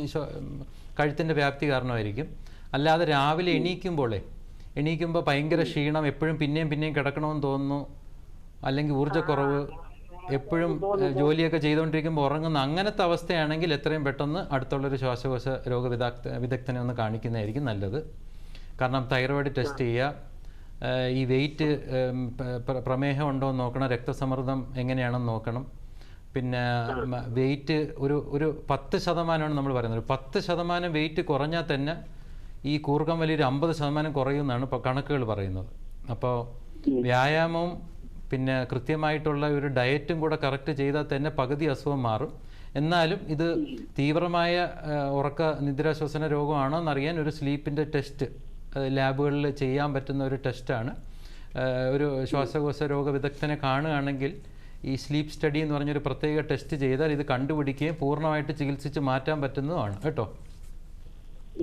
കഴുത്തിൻ്റെ വ്യാപ്തി കാരണമായിരിക്കും. അല്ലാതെ രാവിലെ എണീക്കുമ്പോഴേ എണീക്കുമ്പോൾ ഭയങ്കര ക്ഷീണം, എപ്പോഴും പിന്നെയും പിന്നെയും കിടക്കണമെന്ന് തോന്നുന്നു, അല്ലെങ്കിൽ ഊർജ്ജക്കുറവ്, എപ്പോഴും ജോലിയൊക്കെ ചെയ്തുകൊണ്ടിരിക്കുമ്പോൾ ഉറങ്ങുന്ന അങ്ങനത്തെ അവസ്ഥയാണെങ്കിൽ എത്രയും പെട്ടെന്ന് അടുത്തുള്ളൊരു ശ്വാസകോശ രോഗ വിദഗ്ധനെ ഒന്ന് കാണിക്കുന്നതായിരിക്കും നല്ലത്. കാരണം തൈറോയിഡ് ടെസ്റ്റ് ചെയ്യുക, ഈ വെയിറ്റ് പ്രമേഹം ഉണ്ടോ എന്ന് നോക്കണം, രക്തസമ്മർദ്ദം എങ്ങനെയാണെന്ന് നോക്കണം. പിന്നെ വെയിറ്റ് ഒരു 10% നമ്മൾ പറയുന്നത്. 10% വെയിറ്റ് കുറഞ്ഞാൽ തന്നെ ഈ കൂർക്കം വലിയ 50% കുറയുമെന്നാണ് ഇപ്പോൾ കണക്കുകൾ പറയുന്നത്. അപ്പോൾ വ്യായാമവും പിന്നെ കൃത്യമായിട്ടുള്ള ഒരു ഡയറ്റും കൂടെ കറക്റ്റ് ചെയ്താൽ തന്നെ പകുതി അസുഖം മാറും. എന്നാലും ഇത് തീവ്രമായ നിദ്രാശ്വസന രോഗമാണോ എന്നറിയാൻ ഒരു സ്ലീപ്പിൻ്റെ ടെസ്റ്റ് ലാബുകളിൽ ചെയ്യാൻ പറ്റുന്ന ഒരു ടെസ്റ്റാണ്. ഒരു ശ്വാസകോശ രോഗ വിദഗ്ധനെ കാണുകയാണെങ്കിൽ ഈ സ്ലീപ്പ് സ്റ്റഡി എന്ന് പറഞ്ഞൊരു പ്രത്യേക ടെസ്റ്റ് ചെയ്താൽ ഇത് കണ്ടുപിടിക്കുകയും പൂർണ്ണമായിട്ട് ചികിത്സിച്ച് മാറ്റാൻ പറ്റുന്നതുമാണ് കേട്ടോ.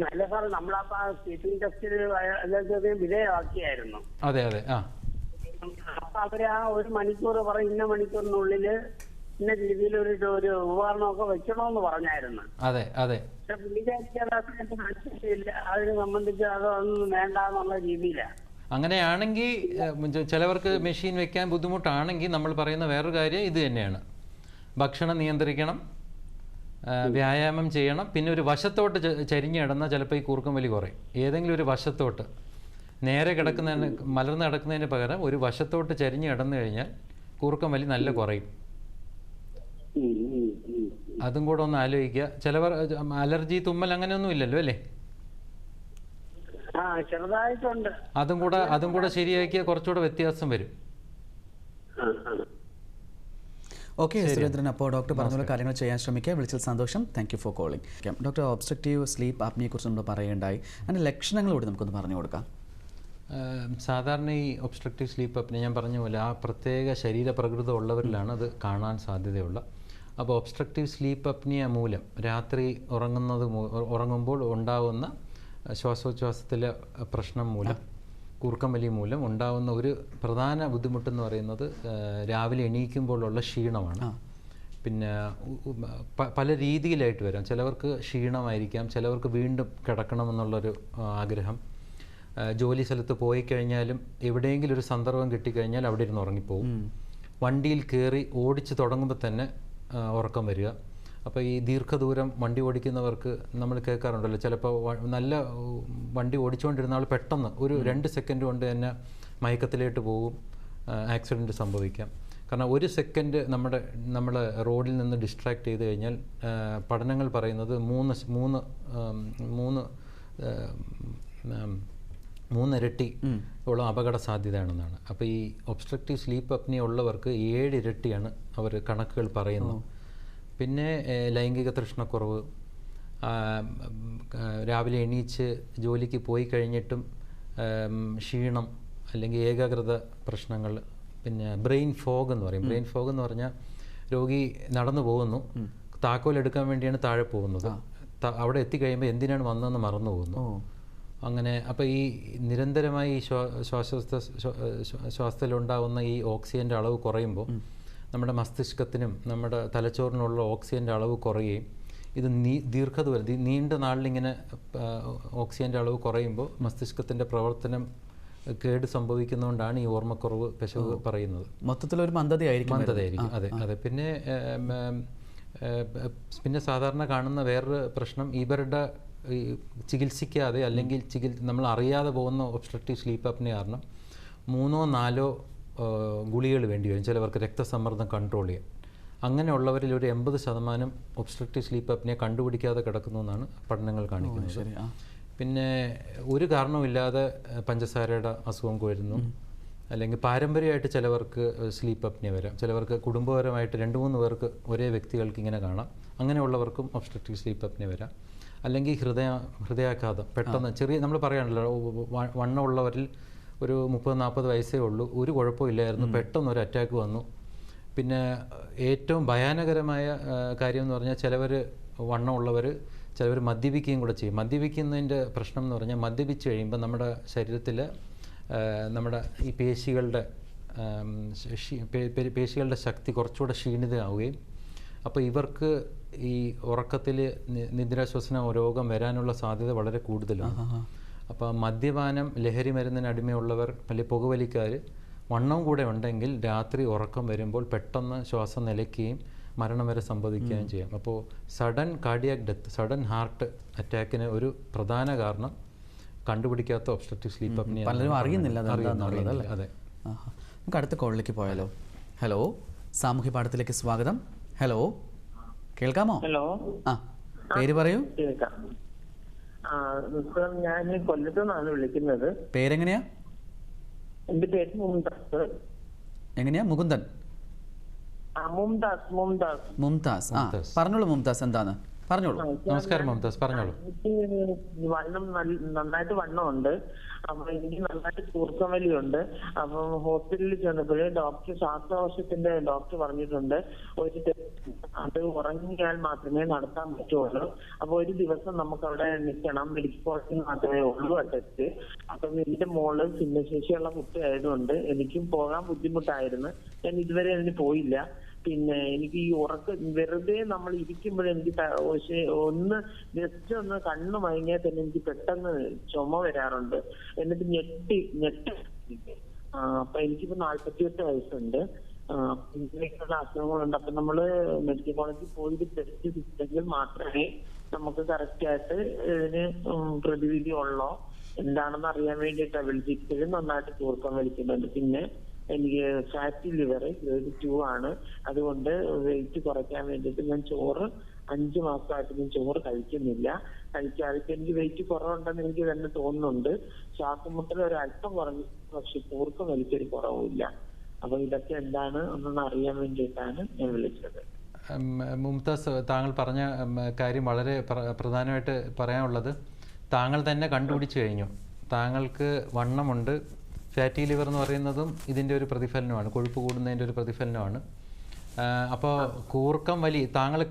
അല്ല സാർ, നമ്മളപ്പോ സ്ലീപ്പിംഗ് ടെസ്റ്റിന് വിധേയമാക്കിയായിരുന്നു. അതെ അതെ. അപ്പൊ അവര് ആ 1 മണിക്കൂർ പറയും, ഇന്ന മണിക്കൂറിനുള്ളില് ഇന്ന രീതിയിൽ ഒരു ഉപകരണമൊക്കെ വെക്കണമെന്ന് പറഞ്ഞായിരുന്നു. അതെ അതെ. പക്ഷെ പുള്ളിക്കാരിക്ക് മനസ്സിലില്ല, അതിനെ സംബന്ധിച്ച് അതൊന്നും വേണ്ടെന്നുള്ള രീതിയിലാണ്. അങ്ങനെയാണെങ്കിൽ ചിലവർക്ക് മെഷീൻ വെക്കാൻ ബുദ്ധിമുട്ടാണെങ്കിൽ നമ്മൾ പറയുന്ന വേറൊരു കാര്യം ഇത് തന്നെയാണ്. ഭക്ഷണം നിയന്ത്രിക്കണം, വ്യായാമം ചെയ്യണം, പിന്നെ ഒരു വശത്തോട്ട് ചരിഞ്ഞ് കിടന്നാൽ ചിലപ്പോൾ ഈ കൂർക്കം വലി കുറയും. ഏതെങ്കിലും ഒരു വശത്തോട്ട് നേരെ കിടക്കുന്നതിന് മലർന്ന് കിടക്കുന്നതിന് പകരം ഒരു വശത്തോട്ട് ചരിഞ്ഞ് കിടന്നു കഴിഞ്ഞാൽ കൂർക്കം വലി നല്ല കുറയും. അതും കൂടെ ഒന്ന് ആലോചിക്കുക. ചിലവർ അലർജി, തുമ്മൽ അങ്ങനെയൊന്നും ഇല്ലല്ലോ അല്ലേ? ചെറുതായിട്ടുണ്ട്. അതും കൂടെ ശരിയാക്കിയാൽ കുറച്ചുകൂടെ വ്യത്യാസം വരും. ഓക്കെ സുരേന്ദ്രൻ, അപ്പോൾ ഡോക്ടർ പറഞ്ഞ കാര്യങ്ങൾ ചെയ്യാൻ ശ്രമിക്കുക. വിളിച്ചതിൽ സന്തോഷം. Thank you for calling. Doctor, obstructive sleep ആപ്നിയെക്കുറിച്ച് നമ്മൾ പറയുകയുണ്ടായി. അതിൻ്റെ ലക്ഷണങ്ങളോട് നമുക്കൊന്ന് പറഞ്ഞു കൊടുക്കാം. സാധാരണ ഈ ഒബ്സ്ട്രക്റ്റീവ് സ്ലീപ്പ് ആപ്നിയ ഞാൻ പറഞ്ഞ പോലെ ആ പ്രത്യേക ശരീരപ്രകൃതം ഉള്ളവരിലാണ് അത് കാണാൻ സാധ്യതയുള്ള. അപ്പോൾ ഒബ്സ്ട്രക്റ്റീവ് സ്ലീപ്പ് ആപ്നിയ മൂലം രാത്രി ഉറങ്ങുമ്പോൾ ഉണ്ടാവുന്ന ശ്വാസോച്ഛ്വാസത്തിലെ പ്രശ്നം മൂലം, കൂർക്കം വലി മൂലം ഉണ്ടാവുന്ന ഒരു പ്രധാന ബുദ്ധിമുട്ടെന്ന് പറയുന്നത് രാവിലെ എണീക്കുമ്പോഴുള്ള ക്ഷീണമാണ്. പിന്നെ പല രീതിയിലായിട്ട് വരാം. ചിലവർക്ക് ക്ഷീണമായിരിക്കാം, ചിലവർക്ക് വീണ്ടും കിടക്കണമെന്നുള്ളൊരു ആഗ്രഹം. ജോലി സ്ഥലത്ത് പോയി കഴിഞ്ഞാലും എവിടെയെങ്കിലും ഒരു സന്ദർഭം കിട്ടിക്കഴിഞ്ഞാൽ അവിടെ ഇരുന്ന് ഉറങ്ങിപ്പോവും. വണ്ടിയിൽ കയറി ഓടിച്ച് തുടങ്ങുമ്പോൾ തന്നെ ഉറക്കം വരിക. അപ്പോൾ ഈ ദീർഘദൂരം വണ്ടി ഓടിക്കുന്നവർക്ക് നമ്മൾ കേൾക്കാറുണ്ടല്ലോ, ചിലപ്പോൾ നല്ല വണ്ടി ഓടിച്ചുകൊണ്ടിരുന്ന ആൾ പെട്ടെന്ന് ഒരു 2 സെക്കൻഡ് കൊണ്ട് തന്നെ മയക്കത്തിലേക്ക് പോകും, ആക്സിഡൻറ്റ് സംഭവിക്കാം. കാരണം 1 സെക്കൻഡ് നമ്മൾ റോഡിൽ നിന്ന് ഡിസ്ട്രാക്ട് ചെയ്ത് കഴിഞ്ഞാൽ പഠനങ്ങൾ പറയുന്നത് 3 ഇരട്ടി ഉള്ള അപകട സാധ്യതയാണെന്നാണ്. അപ്പോൾ ഈ ഒബ്സ്ട്രക്റ്റീവ് സ്ലീപ്പ് അപ്നിയ ഉള്ളവർക്ക് 7 ഇരട്ടിയാണ് അവർ കണക്കുകൾ പറയുന്നത്. പിന്നെ ലൈംഗിക തൃഷ്ണക്കുറവ്, രാവിലെ എണീച്ച് ജോലിക്ക് പോയി കഴിഞ്ഞിട്ടും ക്ഷീണം അല്ലെങ്കിൽ ഏകാഗ്രത പ്രശ്നങ്ങൾ, പിന്നെ ബ്രെയിൻ ഫോഗ് എന്ന് പറയും. ബ്രെയിൻ ഫോഗ് എന്ന് പറഞ്ഞാൽ രോഗി നടന്നു പോകുന്നു, താക്കോൽ എടുക്കാൻ വേണ്ടിയാണ് താഴെ പോകുന്നത്, അവിടെ എത്തിക്കഴിയുമ്പോൾ എന്തിനാണ് വന്നതെന്ന് മറന്നു പോകുന്നു. അങ്ങനെ അപ്പോൾ ഈ നിരന്തരമായി ഈ ശ്വാസത്തിലുണ്ടാകുന്ന ഈ ഓക്സിജൻ്റെ അളവ് കുറയുമ്പോൾ നമ്മുടെ മസ്തിഷ്കത്തിനും നമ്മുടെ തലച്ചോറിനുള്ള ഓക്സിജൻ്റെ അളവ് കുറയുകയും ഇത് ദീർഘദൂരം നീണ്ട നാളിലിങ്ങനെ ഓക്സിജൻ്റെ അളവ് കുറയുമ്പോൾ മസ്തിഷ്കത്തിൻ്റെ പ്രവർത്തനം കേട് സംഭവിക്കുന്നതുകൊണ്ടാണ് ഈ ഓർമ്മക്കുറവ് പിശക് പറയുന്നത്. മൊത്തത്തിലൊരു മന്ദതയായിരിക്കും. അതെ അതെ. പിന്നെ സാധാരണ കാണുന്ന വേറൊരു പ്രശ്നം, ഇവരുടെ ചികിത്സിക്കാതെ അല്ലെങ്കിൽ നമ്മൾ അറിയാതെ പോകുന്ന ഒബ്സ്ട്രക്റ്റീവ് സ്ലീപ്പ് അപ്നിയ കാരണം 3-4 ഗുളികൾ വേണ്ടി വരും ചിലവർക്ക് രക്തസമ്മർദ്ദം കൺട്രോൾ ചെയ്യാൻ. അങ്ങനെയുള്ളവരിൽ ഒരു 80% ഒബ്സ്ട്രക്റ്റീവ് സ്ലീപ്പ് അപ്നിയ കണ്ടുപിടിക്കാതെ കിടക്കുന്നു എന്നാണ് പഠനങ്ങൾ കാണിക്കുന്നത്. പിന്നെ ഒരു കാരണവുമില്ലാതെ പഞ്ചസാരയുടെ അസുഖം വരുന്നു, അല്ലെങ്കിൽ പാരമ്പര്യമായിട്ട് ചിലവർക്ക് സ്ലീപ്പ് അപ്നിയ വരാം. ചിലവർക്ക് കുടുംബപരമായിട്ട് 2-3 പേർക്ക് ഒരേ വ്യക്തികൾക്ക് ഇങ്ങനെ കാണാം. അങ്ങനെയുള്ളവർക്കും ഒബ്സ്ട്രക്റ്റീവ് സ്ലീപ്പ് അപ്നിയ വരാം. അല്ലെങ്കിൽ ഹൃദയാഘാതം പെട്ടെന്ന് ചെറിയ, നമ്മൾ പറയാണല്ലോ വണ്ണമുള്ളവരിൽ ഒരു 30-40 വയസ്സേ ഉള്ളൂ, ഒരു കുഴപ്പമില്ലായിരുന്നു, പെട്ടെന്ന് ഒരു അറ്റാക്ക് വന്നു. പിന്നെ ഏറ്റവും ഭയാനകരമായ കാര്യം എന്ന് പറഞ്ഞാൽ വണ്ണമുള്ളവർ ചിലവർ മദ്യപിക്കുകയും കൂടെ ചെയ്യും. മദ്യപിക്കുന്നതിൻ്റെ പ്രശ്നം എന്ന് പറഞ്ഞാൽ മദ്യപിച്ച് കഴിയുമ്പോൾ നമ്മുടെ ശരീരത്തിൽ നമ്മുടെ ഈ പേശികളുടെ ശക്തി കുറച്ചുകൂടെ ക്ഷീണിതമാവുകയും അപ്പോൾ ഇവർക്ക് ഈ ഉറക്കത്തിൽ നിദ്രാശ്വസന രോഗം വരാനുള്ള സാധ്യത വളരെ കൂടുതലാണ്. അപ്പോൾ മദ്യപാനം, ലഹരി മരുന്നിന് അടിമയുള്ളവർ, അല്ലെങ്കിൽ പുകവലിക്കാർ വണ്ണവും കൂടെ ഉണ്ടെങ്കിൽ രാത്രി ഉറക്കം വരുമ്പോൾ പെട്ടെന്ന് ശ്വാസം നിലയ്ക്കുകയും മരണം വരെ സംഭവിക്കുകയും ചെയ്യാം. അപ്പോൾ sudden cardiac death, sudden heart അറ്റാക്കിന് ഒരു പ്രധാന കാരണം കണ്ടുപിടിക്കാത്ത ഒബ്സ്ട്രക്റ്റീവ് സ്ലീപ്പ് അപ്നിയ. പലരും അറിയുന്നില്ല അതെന്താണെന്നുള്ളത് അല്ലേ? അതെ. നമുക്ക് അടുത്ത കോളിലേക്ക് പോയാലോ? ഹലോ, സാമൂഹ്യ പാഠത്തിലേക്ക് സ്വാഗതം. ഹലോ, കേൾക്കാമോ? ഹലോ, ആ, പേര് പറയൂ. കേൾക്കാം. ഞാൻ കൊല്ലത്തു നിന്നാണ് വിളിക്കുന്നത്. പേരെങ്ങനെയാ? എന്റെ പേര് മുംതാസ്. എങ്ങനെയാ? മുകുന്ദൻ? മുംതാസ്. മുംതാസ്. ആ, പറഞ്ഞോളൂ മുംതാസ്, എന്താണ് പറഞ്ഞോളൂ. നമസ്കാരം മുംതാസ്, പറഞ്ഞോളൂ. എനിക്ക് വണ്ണം നന്നായിട്ട് വണ്ണമുണ്ട്. അപ്പൊ എനിക്ക് നന്നായിട്ട് കൂർക്കം വലിയുണ്ട്. അപ്പം ഹോസ്പിറ്റലിൽ ചെന്നപ്പോഴേ ശ്വാസകോശത്തിന്റെ ഡോക്ടർ പറഞ്ഞിട്ടുണ്ട് ഒരു അത് ഉറങ്ങിയാൽ മാത്രമേ നടത്താൻ പറ്റുള്ളൂ. അപ്പൊ ഒരു ദിവസം നമുക്ക് അവിടെ നിൽക്കണം. മെഡിക്കൽ കോളേജിൽ മാത്രമേ ഉള്ളൂ ആ ടെസ്റ്റ്. അപ്പം എന്റെ മോള് ഭിന്നശേഷിയുള്ള കുട്ടി ആയതുകൊണ്ട് എനിക്കും പോകാൻ ബുദ്ധിമുട്ടായിരുന്നു. ഞാൻ ഇതുവരെ അതിന് പോയില്ല. പിന്നെ എനിക്ക് ഈ ഉറക്കം വെറുതെ നമ്മൾ ഇരിക്കുമ്പോഴെനിക്ക് ഒന്ന് ജസ്റ്റ് ഒന്ന് കണ്ണു മയങ്ങിയാൽ തന്നെ എനിക്ക് പെട്ടെന്ന് ചുമ വരാറുണ്ട്. എന്നിട്ട് ഞെട്ടി അപ്പൊ എനിക്കിപ്പോ 48 വയസ്സുണ്ട്. ഇങ്ങനെയൊക്കെയുള്ള അസുഖങ്ങളുണ്ട്. അപ്പൊ നമ്മള് മെഡിക്കൽ കോളേജിൽ പോയി ടെസ്റ്റ് ചെയ്തെങ്കിൽ മാത്രമേ നമുക്ക് കറക്റ്റ് ആയിട്ട് ഇതിന് പ്രതിവിധി ഉള്ളോ എന്താണെന്ന് അറിയാൻ വേണ്ടിയിട്ടാണ് വിളിച്ചിരിക്കുന്നത്. നന്നായിട്ട് കൂർക്കം വലിക്കുന്നുണ്ട്. പിന്നെ എനിക്ക് ഫാറ്റി ലിവർ ഗ്രേഡ് 2 ആണ്. അതുകൊണ്ട് വെയിറ്റ് കുറയ്ക്കാൻ വേണ്ടിയിട്ട് ഞാൻ ചോറ് 5 മാസമായിട്ട് ഞാൻ ചോറ് കഴിക്കുന്നില്ല. കഴിക്കാതെ എനിക്ക് വെയിറ്റ് കുറവുണ്ടെന്ന് എനിക്ക് തന്നെ തോന്നുന്നുണ്ട്. ശ്വാസം മുട്ടൽ ഒരല്പം കുറഞ്ഞു, പക്ഷെ കൂർക്കം വലിക്കൊരു കുറവുമില്ല. അപ്പൊ ഇതൊക്കെ എന്താണ് എന്നൊന്ന് അറിയാൻ വേണ്ടിയിട്ടാണ് ഞാൻ വിളിച്ചത്. മുംതാസ്, താങ്കൾ പറഞ്ഞ കാര്യം വളരെ പ്രധാനമായിട്ട് പറയാനുള്ളത്, താങ്കൾ തന്നെ കണ്ടുപിടിച്ചു കഴിഞ്ഞു. താങ്കൾക്ക് വണ്ണമുണ്ട്. ഫാറ്റി ലിവർ എന്ന് പറയുന്നതും ഇതിൻ്റെ ഒരു പ്രതിഫലനമാണ്, കൊഴുപ്പ് കൂടുന്നതിൻ്റെ ഒരു പ്രതിഫലനമാണ്. അപ്പോൾ കൂർക്കം വലി, താങ്കൾ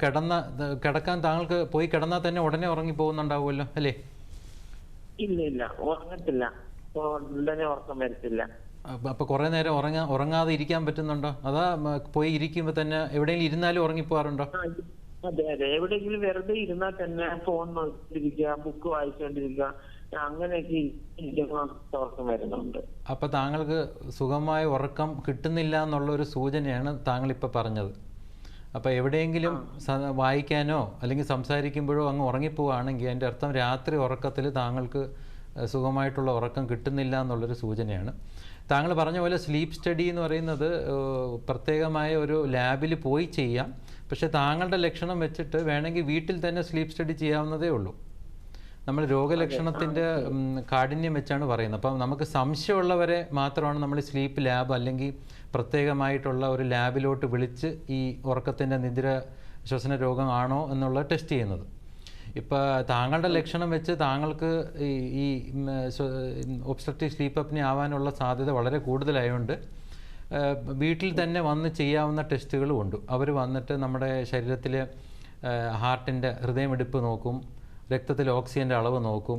കിടക്കാൻ താങ്കൾക്ക് പോയി കിടന്നാൽ തന്നെ ഉടനെ ഉറങ്ങി പോകുന്നുണ്ടാവുമല്ലോ അല്ലേ? ഇല്ല, ഉറങ്ങത്തില്ല. ഉടനെ ഉറക്കം വരത്തില്ല. അപ്പോൾ കുറേ നേരം ഉറങ്ങാതെ ഇരിക്കാൻ പറ്റുന്നുണ്ടോ? അതാ പോയി ഇരിക്കുമ്പോൾ തന്നെ എവിടെയെങ്കിലും ഇരുന്നാലും ഉറങ്ങിപ്പോകാറുണ്ടോ? അതെ, എവിടെയെങ്കിലും വെറുതെ ഇരുന്നാൽ തന്നെ ഫോൺ നോക്കിയിരിക്കുക, ബുക്ക് വായിച്ചുകൊണ്ടിരിക്കുക, അങ്ങനെയൊക്കെ ഉറക്കം വരുന്നുണ്ട്. അപ്പൊ താങ്കൾക്ക് സുഖമായ ഉറക്കം കിട്ടുന്നില്ല എന്നുള്ള ഒരു സൂചനയാണ് താങ്കൾ ഇപ്പൊ പറഞ്ഞത്. അപ്പൊ എവിടെയെങ്കിലും വായിക്കാനോ അല്ലെങ്കിൽ സംസാരിക്കുമ്പോഴോ അങ്ങ് ഉറങ്ങിപ്പോവുകയാണെങ്കിൽ അതിൻ്റെ അർത്ഥം രാത്രി ഉറക്കത്തിൽ താങ്കൾക്ക് സുഖമായിട്ടുള്ള ഉറക്കം കിട്ടുന്നില്ല എന്നുള്ളൊരു സൂചനയാണ്. താങ്കൾ പറഞ്ഞ പോലെ സ്ലീപ്പ് സ്റ്റഡി എന്ന് പറയുന്നത് പ്രത്യേകമായ ഒരു ലാബിൽ പോയി ചെയ്യാം. പക്ഷെ താങ്കളുടെ ലക്ഷണം വെച്ചിട്ട് വേണമെങ്കിൽ വീട്ടിൽ തന്നെ സ്ലീപ്പ് സ്റ്റഡി ചെയ്യാവുന്നതേ ഉള്ളൂ. നമ്മൾ രോഗലക്ഷണത്തിൻ്റെ കാഠിന്യം വെച്ചാണ് പറയുന്നത്. അപ്പം നമുക്ക് സംശയമുള്ളവരെ മാത്രമാണ് നമ്മൾ സ്ലീപ്പ് ലാബ് അല്ലെങ്കിൽ പ്രത്യേകമായിട്ടുള്ള ഒരു ലാബിലോട്ട് വിളിച്ച് ഈ ഉറക്കത്തിൻ്റെ നിദ്ര ശ്വസന രോഗം ആണോ എന്നുള്ള ടെസ്റ്റ് ചെയ്യുന്നത്. ഇപ്പോൾ താങ്കളുടെ ലക്ഷണം വെച്ച് താങ്കൾക്ക് ഈ ഒബ്സ്ട്രക്റ്റീവ് സ്ലീപ്പ് അപ്നിയ ആവാനുള്ള സാധ്യത വളരെ കൂടുതലായതുകൊണ്ട് വീട്ടിൽ തന്നെ വന്ന് ചെയ്യാവുന്ന ടെസ്റ്റുകളും ഉണ്ട്. അവർ വന്നിട്ട് നമ്മുടെ ശരീരത്തിലെ ഹാർട്ടിൻ്റെ ഹൃദയമിടിപ്പ് നോക്കും, രക്തത്തിൽ ഓക്സിജൻ്റെ അളവ് നോക്കും,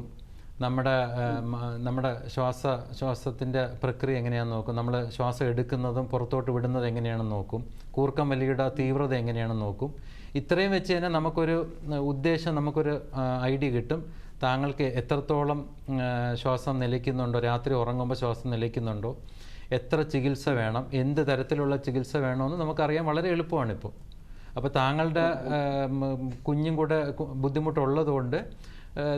നമ്മുടെ ശ്വാസത്തിൻ്റെ പ്രക്രിയ എങ്ങനെയാണെന്ന് നോക്കും, നമ്മൾ ശ്വാസം എടുക്കുന്നതും പുറത്തോട്ട് വിടുന്നത് എങ്ങനെയാണെന്ന് നോക്കും, കൂർക്കം വലിയുടെ തീവ്രത എങ്ങനെയാണെന്ന് നോക്കും. ഇത്രയും വെച്ച് തന്നെ നമുക്കൊരു ഉദ്ദേശം, നമുക്കൊരു ഐഡിയ കിട്ടും. താങ്കൾക്ക് എത്രത്തോളം ശ്വാസം നിലയ്ക്കുന്നുണ്ടോ, രാത്രി ഉറങ്ങുമ്പോൾ ശ്വാസം നിലയ്ക്കുന്നുണ്ടോ, എത്ര ചികിത്സ വേണം, എന്ത് തരത്തിലുള്ള ചികിത്സ വേണമെന്ന് നമുക്കറിയാൻ വളരെ എളുപ്പമാണിപ്പോൾ. അപ്പോൾ താങ്കളുടെ കുഞ്ഞും കൂടെ ബുദ്ധിമുട്ടുള്ളതുകൊണ്ട്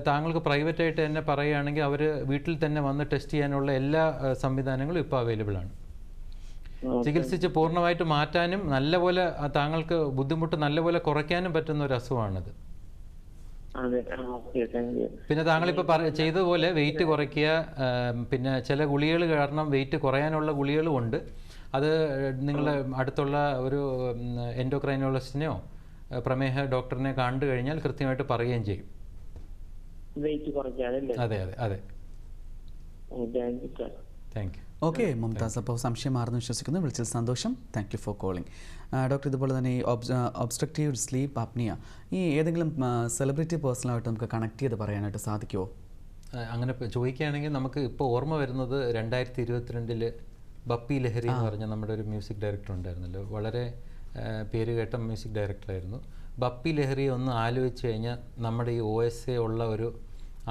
താങ്കൾക്ക് പ്രൈവറ്റായിട്ട് തന്നെ പറയുകയാണെങ്കിൽ അവർ വീട്ടിൽ തന്നെ വന്ന് ടെസ്റ്റ് ചെയ്യാനുള്ള എല്ലാ സംവിധാനങ്ങളും ഇപ്പോൾ അവൈലബിൾ ആണ്. ചികിത്സിച്ച് പൂർണ്ണമായിട്ട് മാറ്റാനും നല്ലപോലെ താങ്കൾക്ക് ബുദ്ധിമുട്ട് നല്ലപോലെ കുറയ്ക്കാനും പറ്റുന്ന ഒരു അസുഖമാണിത്. പിന്നെ താങ്കളിപ്പോൾ ചെയ്തതുപോലെ വെയിറ്റ് കുറയ്ക്കുക, പിന്നെ ചില ഗുളികകൾ കാരണം വെയിറ്റ് കുറയാനുള്ള ഗുളികകളും ഉണ്ട്. അത് നിങ്ങൾ അടുത്തുള്ള ഒരു എൻഡോക്രൈനോളജിസ്റ്റിനെയോ പ്രമേഹ ഡോക്ടറിനെ കണ്ടു കഴിഞ്ഞാൽ കൃത്യമായിട്ട് പറയുകയും ചെയ്യും. അതെ അതെ അതെ, താങ്ക് യു. ഓക്കെ മുംതാസ്, അപ്പോൾ സംശയം മാറുന്നു വിശ്വസിക്കുന്നു. വിളിച്ചതിൽ സന്തോഷം. Thank you for calling. Doctor, ഇതുപോലെ തന്നെ ഈ ഒബ്സ്ട്രക്റ്റീവ് സ്ലീപ്പ് അപ്നിയ ഈ ഏതെങ്കിലും സെലിബ്രിറ്റി പേഴ്സണലായിട്ട് നമുക്ക് കണക്ട് ചെയ്ത് പറയാനായിട്ട് സാധിക്കുമോ? അങ്ങനെ ചോദിക്കുകയാണെങ്കിൽ നമുക്ക് ഇപ്പോൾ ഓർമ്മ വരുന്നത് 2022 ബപ്പി ലഹരി എന്ന് പറഞ്ഞ നമ്മുടെ ഒരു മ്യൂസിക് ഡയറക്ടർ ഉണ്ടായിരുന്നല്ലോ, വളരെ പേരുകേട്ട മ്യൂസിക് ഡയറക്ടറായിരുന്നു. ബപ്പി ലഹരി ഒന്ന് ആലോചിച്ച് കഴിഞ്ഞാൽ നമ്മുടെ ഈ OSA ഉള്ള ഒരു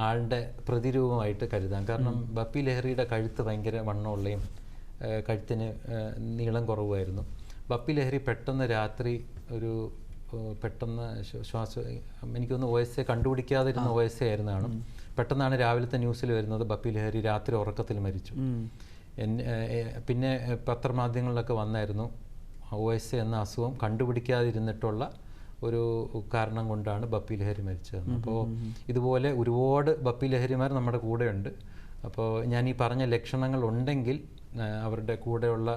ആളുടെ പ്രതിരൂപമായിട്ട് കരുതാം. കാരണം ബപ്പി ലഹരിയുടെ കഴുത്ത് ഭയങ്കര വണ്ണമുള്ളയും കഴുത്തിന് നീളം കുറവായിരുന്നു. ബപ്പി ലഹരി പെട്ടെന്ന് രാത്രി ഒരു പെട്ടെന്ന് എനിക്കൊന്ന് OSA കണ്ടുപിടിക്കാതിരുന്ന OSA ആയിരുന്നാണ്. പെട്ടെന്നാണ് രാവിലത്തെ ന്യൂസിൽ വരുന്നത് ബപ്പി ലഹരി രാത്രി ഉറക്കത്തിൽ മരിച്ചു. പിന്നെ പത്രമാധ്യമങ്ങളിലൊക്കെ വന്നായിരുന്നു OSA എന്ന അസുഖം കണ്ടുപിടിക്കാതിരുന്നിട്ടുള്ള ഒരു കാരണം കൊണ്ടാണ് ബപ്പി ലഹരി മരിച്ചത്. അപ്പോൾ ഇതുപോലെ ഒരുപാട് ബപ്പി ലഹരിമാർ നമ്മുടെ കൂടെയുണ്ട്. അപ്പോൾ ഞാൻ ഈ പറഞ്ഞ ലക്ഷണങ്ങൾ ഉണ്ടെങ്കിൽ അവരുടെ കൂടെയുള്ള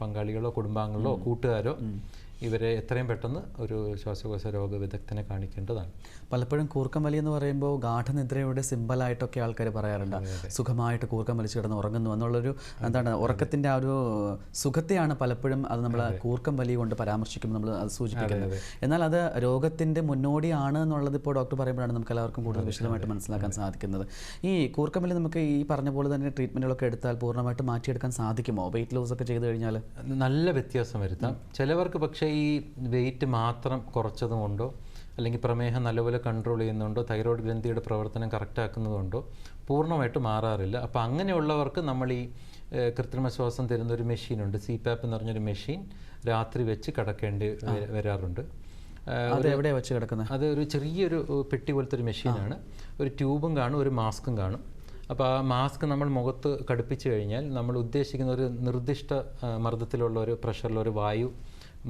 പങ്കാളികളോ കുടുംബാംഗങ്ങളോ കൂട്ടുകാരോ ഇവരെ എത്രയും പെട്ടെന്ന് ഒരു ശ്വാസകോശ രോഗ വിദഗ്ധനെ കാണിക്കേണ്ടതാണ്. പലപ്പോഴും കൂർക്കം വലി എന്ന് പറയുമ്പോൾ ഗാഠനിദ്രയുടെ സിമ്പലായിട്ടൊക്കെ ആൾക്കാർ പറയാറുണ്ട്. സുഖമായിട്ട് കൂർക്കം വലിച്ചു കിടന്ന് ഉറങ്ങുന്നു എന്നുള്ളൊരു എന്താണ് ഉറക്കത്തിൻ്റെ ആ ഒരു സുഖത്തെയാണ് പലപ്പോഴും അത് നമ്മൾ കൂർക്കം വലി കൊണ്ട് പരാമർശിക്കുമ്പോൾ നമ്മൾ അത് സൂചിപ്പിക്കുന്നത്. എന്നാൽ അത് രോഗത്തിൻ്റെ മുന്നോടിയാണ് എന്നുള്ളത് ഇപ്പോൾ ഡോക്ടർ പറയുമ്പോഴാണ് നമുക്ക് എല്ലാവർക്കും കൂടുതൽ വിശദമായിട്ട് മനസ്സിലാക്കാൻ സാധിക്കുന്നത്. ഈ കൂർക്കം വലി നമുക്ക് ഈ പറഞ്ഞ പോലെ തന്നെ ട്രീറ്റ്മെൻറ്റുകളൊക്കെ എടുത്താൽ പൂർണ്ണമായിട്ട് മാറ്റിയെടുക്കാൻ സാധിക്കുമോ? വെയിറ്റ് ലോസ് ഒക്കെ ചെയ്ത് കഴിഞ്ഞാൽ നല്ല വ്യത്യാസം വരുത്താം. ചിലവർക്ക് പക്ഷേ ഈ വെയിറ്റ് മാത്രം കുറച്ചതും കൊണ്ടോ അല്ലെങ്കിൽ പ്രമേഹം നല്ലപോലെ കൺട്രോൾ ചെയ്യുന്നുണ്ടോ തൈറോയ്ഡ് ഗ്രന്ഥിയുടെ പ്രവർത്തനം കറക്റ്റാക്കുന്നതുകൊണ്ടോ പൂർണ്ണമായിട്ട് മാറാറില്ല. അപ്പോൾ അങ്ങനെയുള്ളവർക്ക് നമ്മൾ ഈ കൃത്രിമ ശ്വാസം തരുന്ന ഒരു മെഷീനുണ്ട്, CPAP എന്ന് പറഞ്ഞൊരു മെഷീൻ രാത്രി വെച്ച് കിടക്കേണ്ടി വരാറുണ്ട്. എവിടെയാണ് വെച്ച് കിടക്കുന്നത്? അത് ഒരു ചെറിയൊരു പെട്ടി പോലത്തെ ഒരു മെഷീനാണ്. ഒരു ട്യൂബും കാണും, ഒരു മാസ്കും കാണും. അപ്പോൾ ആ മാസ്ക് നമ്മൾ മുഖത്ത് ഘടിപ്പിച്ച് കഴിഞ്ഞാൽ നമ്മൾ ഉദ്ദേശിക്കുന്ന ഒരു നിർദ്ദിഷ്ട മർദ്ദത്തിലുള്ള ഒരു പ്രഷറിലുള്ള ഒരു വായു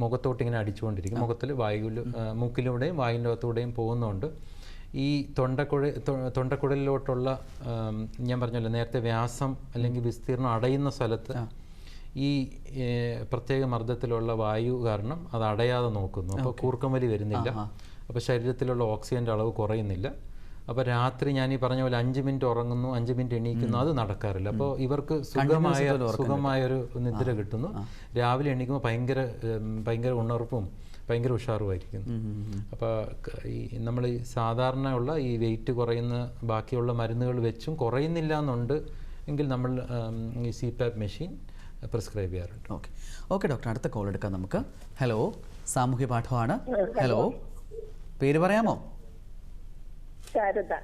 മുഖത്തോട്ട് ഇങ്ങനെ അടിച്ചുകൊണ്ടിരിക്കും. മുഖത്തിൽ വായുവിൽ മൂക്കിലൂടെയും വായുവിൻ്റെ അകത്തൂടെയും പോകുന്നതുകൊണ്ട് ഈ തൊണ്ടക്കുഴലിലോട്ടുള്ള ഞാൻ പറഞ്ഞല്ലോ നേരത്തെ വ്യാസം അല്ലെങ്കിൽ വിസ്തീർണം അടയുന്ന സ്ഥലത്ത് ഈ പ്രത്യേക മർദ്ദത്തിലുള്ള വായു കാരണം അത് അടയാതെ നോക്കുന്നു. അപ്പോൾ കൂർക്കം വലി വരുന്നില്ല. അപ്പോൾ ശരീരത്തിലുള്ള ഓക്സിജൻ്റെ അളവ് കുറയുന്നില്ല. അപ്പോൾ രാത്രി ഞാൻ ഈ പറഞ്ഞ പോലെ 5 മിനിറ്റ് ഉറങ്ങുന്നു, 5 മിനിറ്റ് എണീക്കുന്നു, അത് നടക്കാറില്ല. അപ്പോൾ ഇവർക്ക് സുഖമായൊരു നിദ്ര കിട്ടുന്നു. രാവിലെ എണീക്കുമ്പോൾ ഭയങ്കര ഉണർവും ഭയങ്കര ഉഷാറുമായിരിക്കുന്നു. അപ്പോൾ ഈ നമ്മൾ സാധാരണ ഉള്ള ഈ വെയിറ്റ് കുറയുന്ന ബാക്കിയുള്ള മരുന്നുകൾ വെച്ചും കുറയുന്നില്ല എന്നുണ്ട് എങ്കിൽ നമ്മൾ ഈ CPAP മെഷീൻ പ്രിസ്ക്രൈബ് ചെയ്യാറുണ്ട്. ഓക്കെ ഡോക്ടർ, അടുത്ത കോൾ എടുക്കാം നമുക്ക്. ഹലോ, സാമൂഹ്യ പാഠമാണ്. ഹലോ, പേര് പറയാമോ? ശാരദ.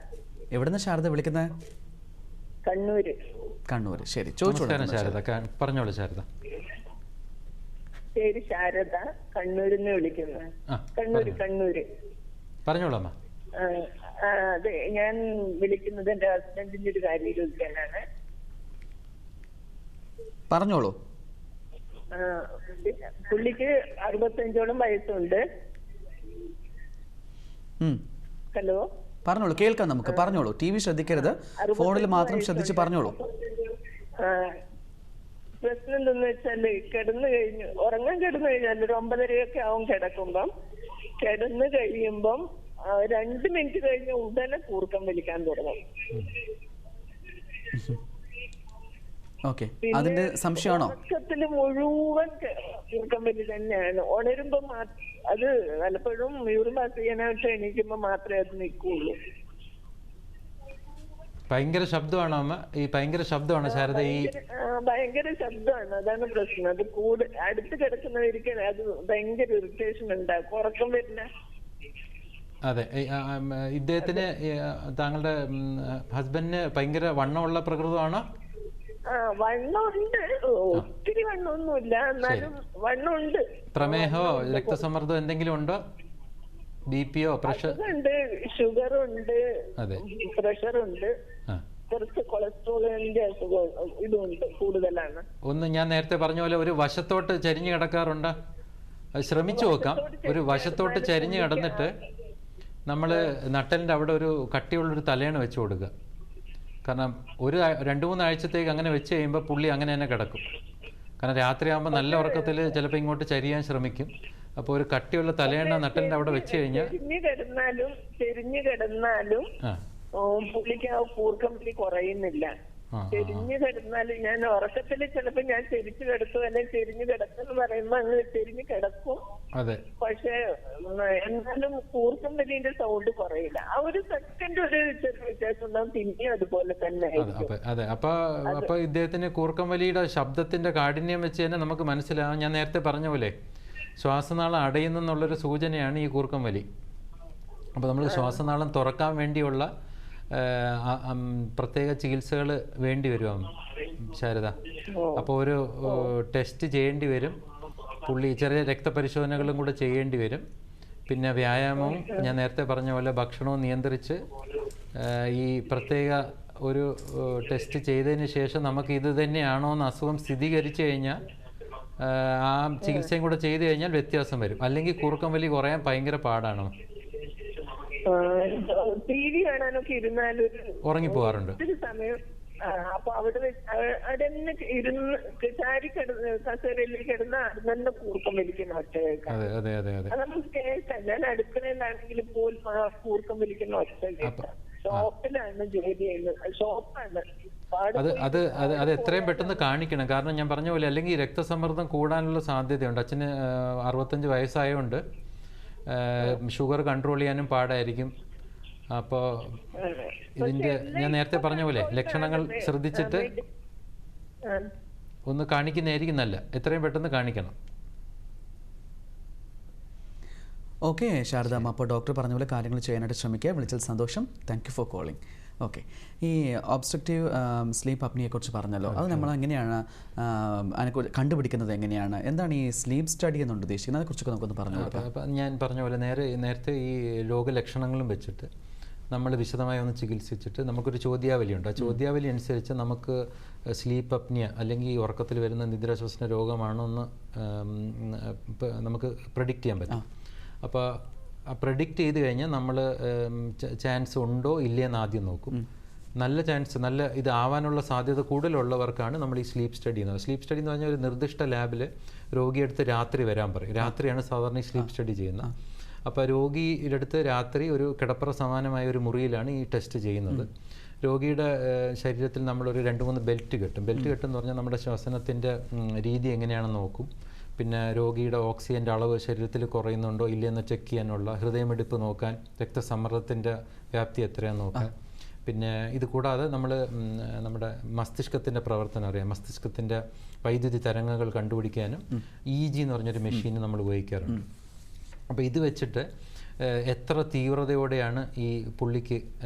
എവിടുന്ന് ശാരദ വിളിക്കുന്നത്? കണ്ണൂര്. ശരി, ചോദിച്ചോളൂ ശാരദ, പറഞ്ഞോളൂ ശാരദ. പേര് ശാരദ, കണ്ണൂരിന്ന് വിളിക്കുന്നത്. കണ്ണൂര്. പറഞ്ഞോളൂ അമ്മ. അതെ, ഞാൻ വിളിക്കുന്നത് എന്റെ ഹസ്ബൻഡിന്റെ ഒരു കാര്യം ചോദിക്കാനാണ്. പറഞ്ഞോളൂ. പുള്ളിക്ക് 65ഓളം വയസ്സുണ്ട്. ഹലോ, പറഞ്ഞോളൂ, കേൾക്കാം നമുക്ക്. പറഞ്ഞോളൂ, TV ശ്രദ്ധിക്കരുത്, ഫോണിൽ മാത്രം ശ്രദ്ധിച്ച് പറഞ്ഞോളൂ. പ്രശ്നം എന്തെന്ന് വെച്ചാല് ഉറങ്ങാൻ കിടന്നു കഴിഞ്ഞാൽ ഒരു 9:30 ആവും കിടക്കുമ്പം. കിടന്നു കഴിയുമ്പം 2 മിനിറ്റ് കഴിഞ്ഞ് ഉടനെ കൂർക്കം വലിക്കാൻ തുടങ്ങും. അതിന്റെ സംശയമാണോ? ഉറക്കത്തില് മുഴുവൻ കൂർക്കം വലി തന്നെയാണ്. ഉണരുമ്പോ അത് പലപ്പോഴും യൂറിൻ പാസ് ചെയ്യാനായിട്ട് എണീക്കുമ്പോ മാത്രമേ അത് നിൽക്കുള്ളൂ. ഭയങ്കര ശബ്ദമാണോ അമ്മ? ഈ ഭയങ്കര ശബ്ദമാണ് ശാരദ. ഈ ഭയങ്കര ശബ്ദമാണ്, അതാണ് പ്രശ്നം. അത് അടുത്ത് കിടക്കുന്നവർക്ക് അത് ഭയങ്കര ഇറിറ്റേഷൻ ഉണ്ടാക്കും, ഉറക്കം വരുന്ന. അതെ, ഇദ്ദേഹത്തിന് താങ്കളുടെ ഹസ്ബൻഡിന് ഭയങ്കര വണ്ണമുള്ള പ്രകൃതമാണോ? വണ്ണമുണ്ട്, ഒത്തിരി വണ്ണമൊന്നുമില്ല, എന്നാലും വണ്ണമുണ്ട്. പ്രമേഹമോ രക്തസമ്മർദ്ദം എന്തെങ്കിലും ഉണ്ടോ? BP-യോ പ്രഷർ ഉണ്ട്, ഷുഗറുണ്ട്, പ്രഷറുണ്ട്, കുറച്ച് കൊളസ്ട്രോളിന്റെ അസുഖം ഇതുണ്ട്, കൂടുതലാണ്. ഒന്ന് ഞാൻ നേരത്തെ പറഞ്ഞ പോലെ ഒരു വശത്തോട്ട് ചരിഞ്ഞു കിടക്കാറുണ്ട്. അത് ശ്രമിച്ചു നോക്കാം. ഒരു വശത്തോട്ട് ചരിഞ്ഞു കിടന്നിട്ട് നമ്മൾ നട്ടലിൻ്റെ അവിടെ ഒരു കട്ടിയുള്ളൊരു തലയണ വെച്ച് കൊടുക്കുക. കാരണം ഒരു 2-3 ആഴ്ചത്തേക്ക് അങ്ങനെ വെച്ച് കഴിയുമ്പോൾ പുള്ളി അങ്ങനെ തന്നെ കിടക്കും. കാരണം രാത്രിയാകുമ്പോൾ നല്ല ഉറക്കത്തിൽ ചിലപ്പോൾ ഇങ്ങോട്ട് ചരിയാൻ ശ്രമിക്കും. അപ്പോൾ ഒരു കട്ടിയുള്ള തലയണ നട്ടലിന്റെ അവിടെ വെച്ച് കഴിഞ്ഞാൽ ചെരിഞ്ഞു കിടന്നാലും പുള്ളിക്ക് ആ കൂർക്കം വലി കുറയുന്നില്ല. ചെരിഞ്ഞു കിടന്നാലും ഞാൻ ഉറക്കത്തിൽ ചിലപ്പോ ഞാൻ ചെരിച്ചു കിടക്കും, അല്ലെങ്കിൽ ചെരിഞ്ഞു കിടക്കെന്ന് പറയുമ്പോ അങ്ങനെ ചെരിഞ്ഞു കിടക്കും. പക്ഷെ എന്നാലും കൂർക്കം വലിന്റെ സൗണ്ട് കുറയില്ല. ആ ഒരു സെക്കൻഡ് ഒരു ചെറിയ വ്യത്യാസം ഉണ്ടാവും, പിന്നെയും അതുപോലെ തന്നെ. അതെ, അപ്പൊ ഇദ്ദേഹത്തിന് കൂർക്കം വലിയുടെ ശബ്ദത്തിന്റെ കാഠിന്യം വെച്ച് തന്നെ നമുക്ക് മനസ്സിലാവും. ഞാൻ നേരത്തെ പറഞ്ഞ പോലെ ശ്വാസനാളം അടയുന്നെന്നുള്ളൊരു സൂചനയാണ് ഈ കൂർക്കം വലി. അപ്പോൾ നമ്മൾ ശ്വാസനാളം തുറക്കാൻ വേണ്ടിയുള്ള പ്രത്യേക ചികിത്സകൾ വേണ്ടി വരും ശാരദ. അപ്പോൾ ഒരു ടെസ്റ്റ് ചെയ്യേണ്ടി വരും, പുള്ളി ചെറിയ രക്തപരിശോധനകളും കൂടെ ചെയ്യേണ്ടി വരും. പിന്നെ വ്യായാമവും ഞാൻ നേരത്തെ പറഞ്ഞ പോലെ ഭക്ഷണവും നിയന്ത്രിച്ച് ഈ പ്രത്യേക ഒരു ടെസ്റ്റ് ചെയ്തതിന് ശേഷം നമുക്ക് ഇത് തന്നെയാണോ എന്ന് അസുഖം സ്ഥിരീകരിച്ചു കഴിഞ്ഞാൽ ആ ചികിത്സയും കൂടെ ചെയ്തു കഴിഞ്ഞാൽ വ്യത്യാസം വരും. അല്ലെങ്കിൽ കൂർക്കം വലി കുറയാൻ ഭയങ്കര പാടാണ്. TV കാണാനൊക്കെ ഇരുന്നാലും ഉറങ്ങിപ്പോകാറുണ്ട്. സമയം അപ്പൊ അവിടെ തന്നെ ഇരുന്ന് ചാരി കസേരയിൽ കിടന്ന് അവിടെ തന്നെ കൂർക്കം വലിക്കുന്ന ഒച്ച കേൾക്കാം. അത് നമുക്ക് കേൾക്കാം. ഞാൻ അടുക്കളയിലാണെങ്കിൽ പോലും ആ കൂർക്കം വലിക്കുന്ന ഒച്ച കേൾക്കാം. ഷോപ്പിലാണ് ജോലി ചെയ്യുന്നത്, ഷോപ്പാണ്. അത് എത്രയും പെട്ടെന്ന് കാണിക്കണം. കാരണം ഞാൻ പറഞ്ഞ പോലെ അല്ലെങ്കിൽ രക്തസമ്മർദ്ദം കൂടാനുള്ള സാധ്യതയുണ്ട്. അച്ഛന് 65 വയസ്സായതുകൊണ്ട് ഷുഗർ കൺട്രോൾ ചെയ്യാനും പാടായിരിക്കും. അപ്പോൾ ഇതിൻ്റെ ഞാൻ നേരത്തെ പറഞ്ഞ പോലെ ലക്ഷണങ്ങൾ ശ്രദ്ധിച്ചിട്ട് ഒന്ന് കാണിക്കുന്നതായിരിക്കും നല്ല. എത്രയും പെട്ടെന്ന് കാണിക്കണം. ഓക്കെ ശാരദാമ്മ, അപ്പോൾ ഡോക്ടർ പറഞ്ഞ പോലെ കാര്യങ്ങൾ ചെയ്യാനായിട്ട് ശ്രമിക്കുക. വിളിച്ചതിൽ സന്തോഷം. Thank you for calling. Okay, ഈ ഒബ്സ്ട്രക്റ്റീവ് സ്ലീപ്പ് അപ്നിയെക്കുറിച്ച് പറഞ്ഞല്ലോ, അത് നമ്മൾ എങ്ങനെയാണ് അതിനെക്കുറിച്ച് കണ്ടുപിടിക്കുന്നത്, എങ്ങനെയാണ്, എന്താണ് ഈ സ്ലീപ്പ് സ്റ്റഡി എന്നുകൊണ്ട് ഉദ്ദേശിക്കുന്നത്, അതിനെക്കുറിച്ചൊക്കെ നമുക്കൊന്ന് പറഞ്ഞു കൊടുക്കാം. അപ്പം ഞാൻ പറഞ്ഞ പോലെ നേരത്തെ ഈ രോഗലക്ഷണങ്ങളും വെച്ചിട്ട് നമ്മൾ വിശദമായി ഒന്ന് ചികിത്സിച്ചിട്ട് നമുക്കൊരു ചോദ്യാവലിയുണ്ട്. ആ ചോദ്യാവലി അനുസരിച്ച് നമുക്ക് സ്ലീപ്പ് അപ്നിയ അല്ലെങ്കിൽ ഉറക്കത്തിൽ വരുന്ന നിദ്രാശ്വസന രോഗമാണോ എന്ന് നമുക്ക് പ്രഡിക്റ്റ് ചെയ്യാൻ പറ്റും. അപ്പോൾ പ്രഡിക്റ്റ് ചെയ്ത് കഴിഞ്ഞാൽ നമ്മൾ ചാൻസ് ഉണ്ടോ ഇല്ലയെന്ന് ആദ്യം നോക്കും. നല്ല ചാൻസ്, നല്ല ഇത് ആവാനുള്ള സാധ്യത കൂടുതലുള്ളവർക്കാണ് നമ്മൾ ഈ സ്ലീപ്പ് സ്റ്റഡി ചെയ്യുന്നത്. സ്ലീപ്പ് സ്റ്റഡി എന്ന് പറഞ്ഞാൽ ഒരു നിർദ്ദിഷ്ട ലാബിൽ രോഗിയെടുത്ത് രാത്രി വരാൻ പറയും. രാത്രിയാണ് സാധാരണ ഈ സ്ലീപ്പ് സ്റ്റഡി ചെയ്യുന്നത്. അപ്പോൾ രോഗിയുടെ അടുത്ത് രാത്രി ഒരു കിടപ്പറ സമാനമായ ഒരു മുറിയിലാണ് ഈ ടെസ്റ്റ് ചെയ്യുന്നത്. രോഗിയുടെ ശരീരത്തിൽ നമ്മളൊരു 2-3 ബെൽറ്റ് കെട്ടും. ബെൽറ്റ് കെട്ടെന്ന് പറഞ്ഞാൽ നമ്മുടെ ശ്വസനത്തിൻ്റെ രീതി എങ്ങനെയാണെന്ന് നോക്കും. പിന്നെ രോഗിയുടെ ഓക്സിജൻ്റെ അളവ് ശരീരത്തിൽ കുറയുന്നുണ്ടോ ഇല്ലയെന്ന് ചെക്ക് ചെയ്യാനുള്ള, ഹൃദയമിടിപ്പ് നോക്കാൻ, രക്തസമ്മർദ്ദത്തിൻ്റെ വ്യാപ്തി എത്രയാണെന്ന് നോക്കാൻ. പിന്നെ ഇത് കൂടാതെ നമ്മൾ നമ്മുടെ മസ്തിഷ്കത്തിൻ്റെ പ്രവർത്തനം അറിയാം. മസ്തിഷ്കത്തിൻ്റെ വൈദ്യുതി തരംഗങ്ങൾ കണ്ടുപിടിക്കാനും EEG എന്ന് പറഞ്ഞൊരു മെഷീൻ നമ്മൾ ഉപയോഗിക്കാറുണ്ട്. അപ്പോൾ ഇത് വെച്ചിട്ട് എത്ര തീവ്രതയോടെയാണ് ഈ പുള്ളിക്ക്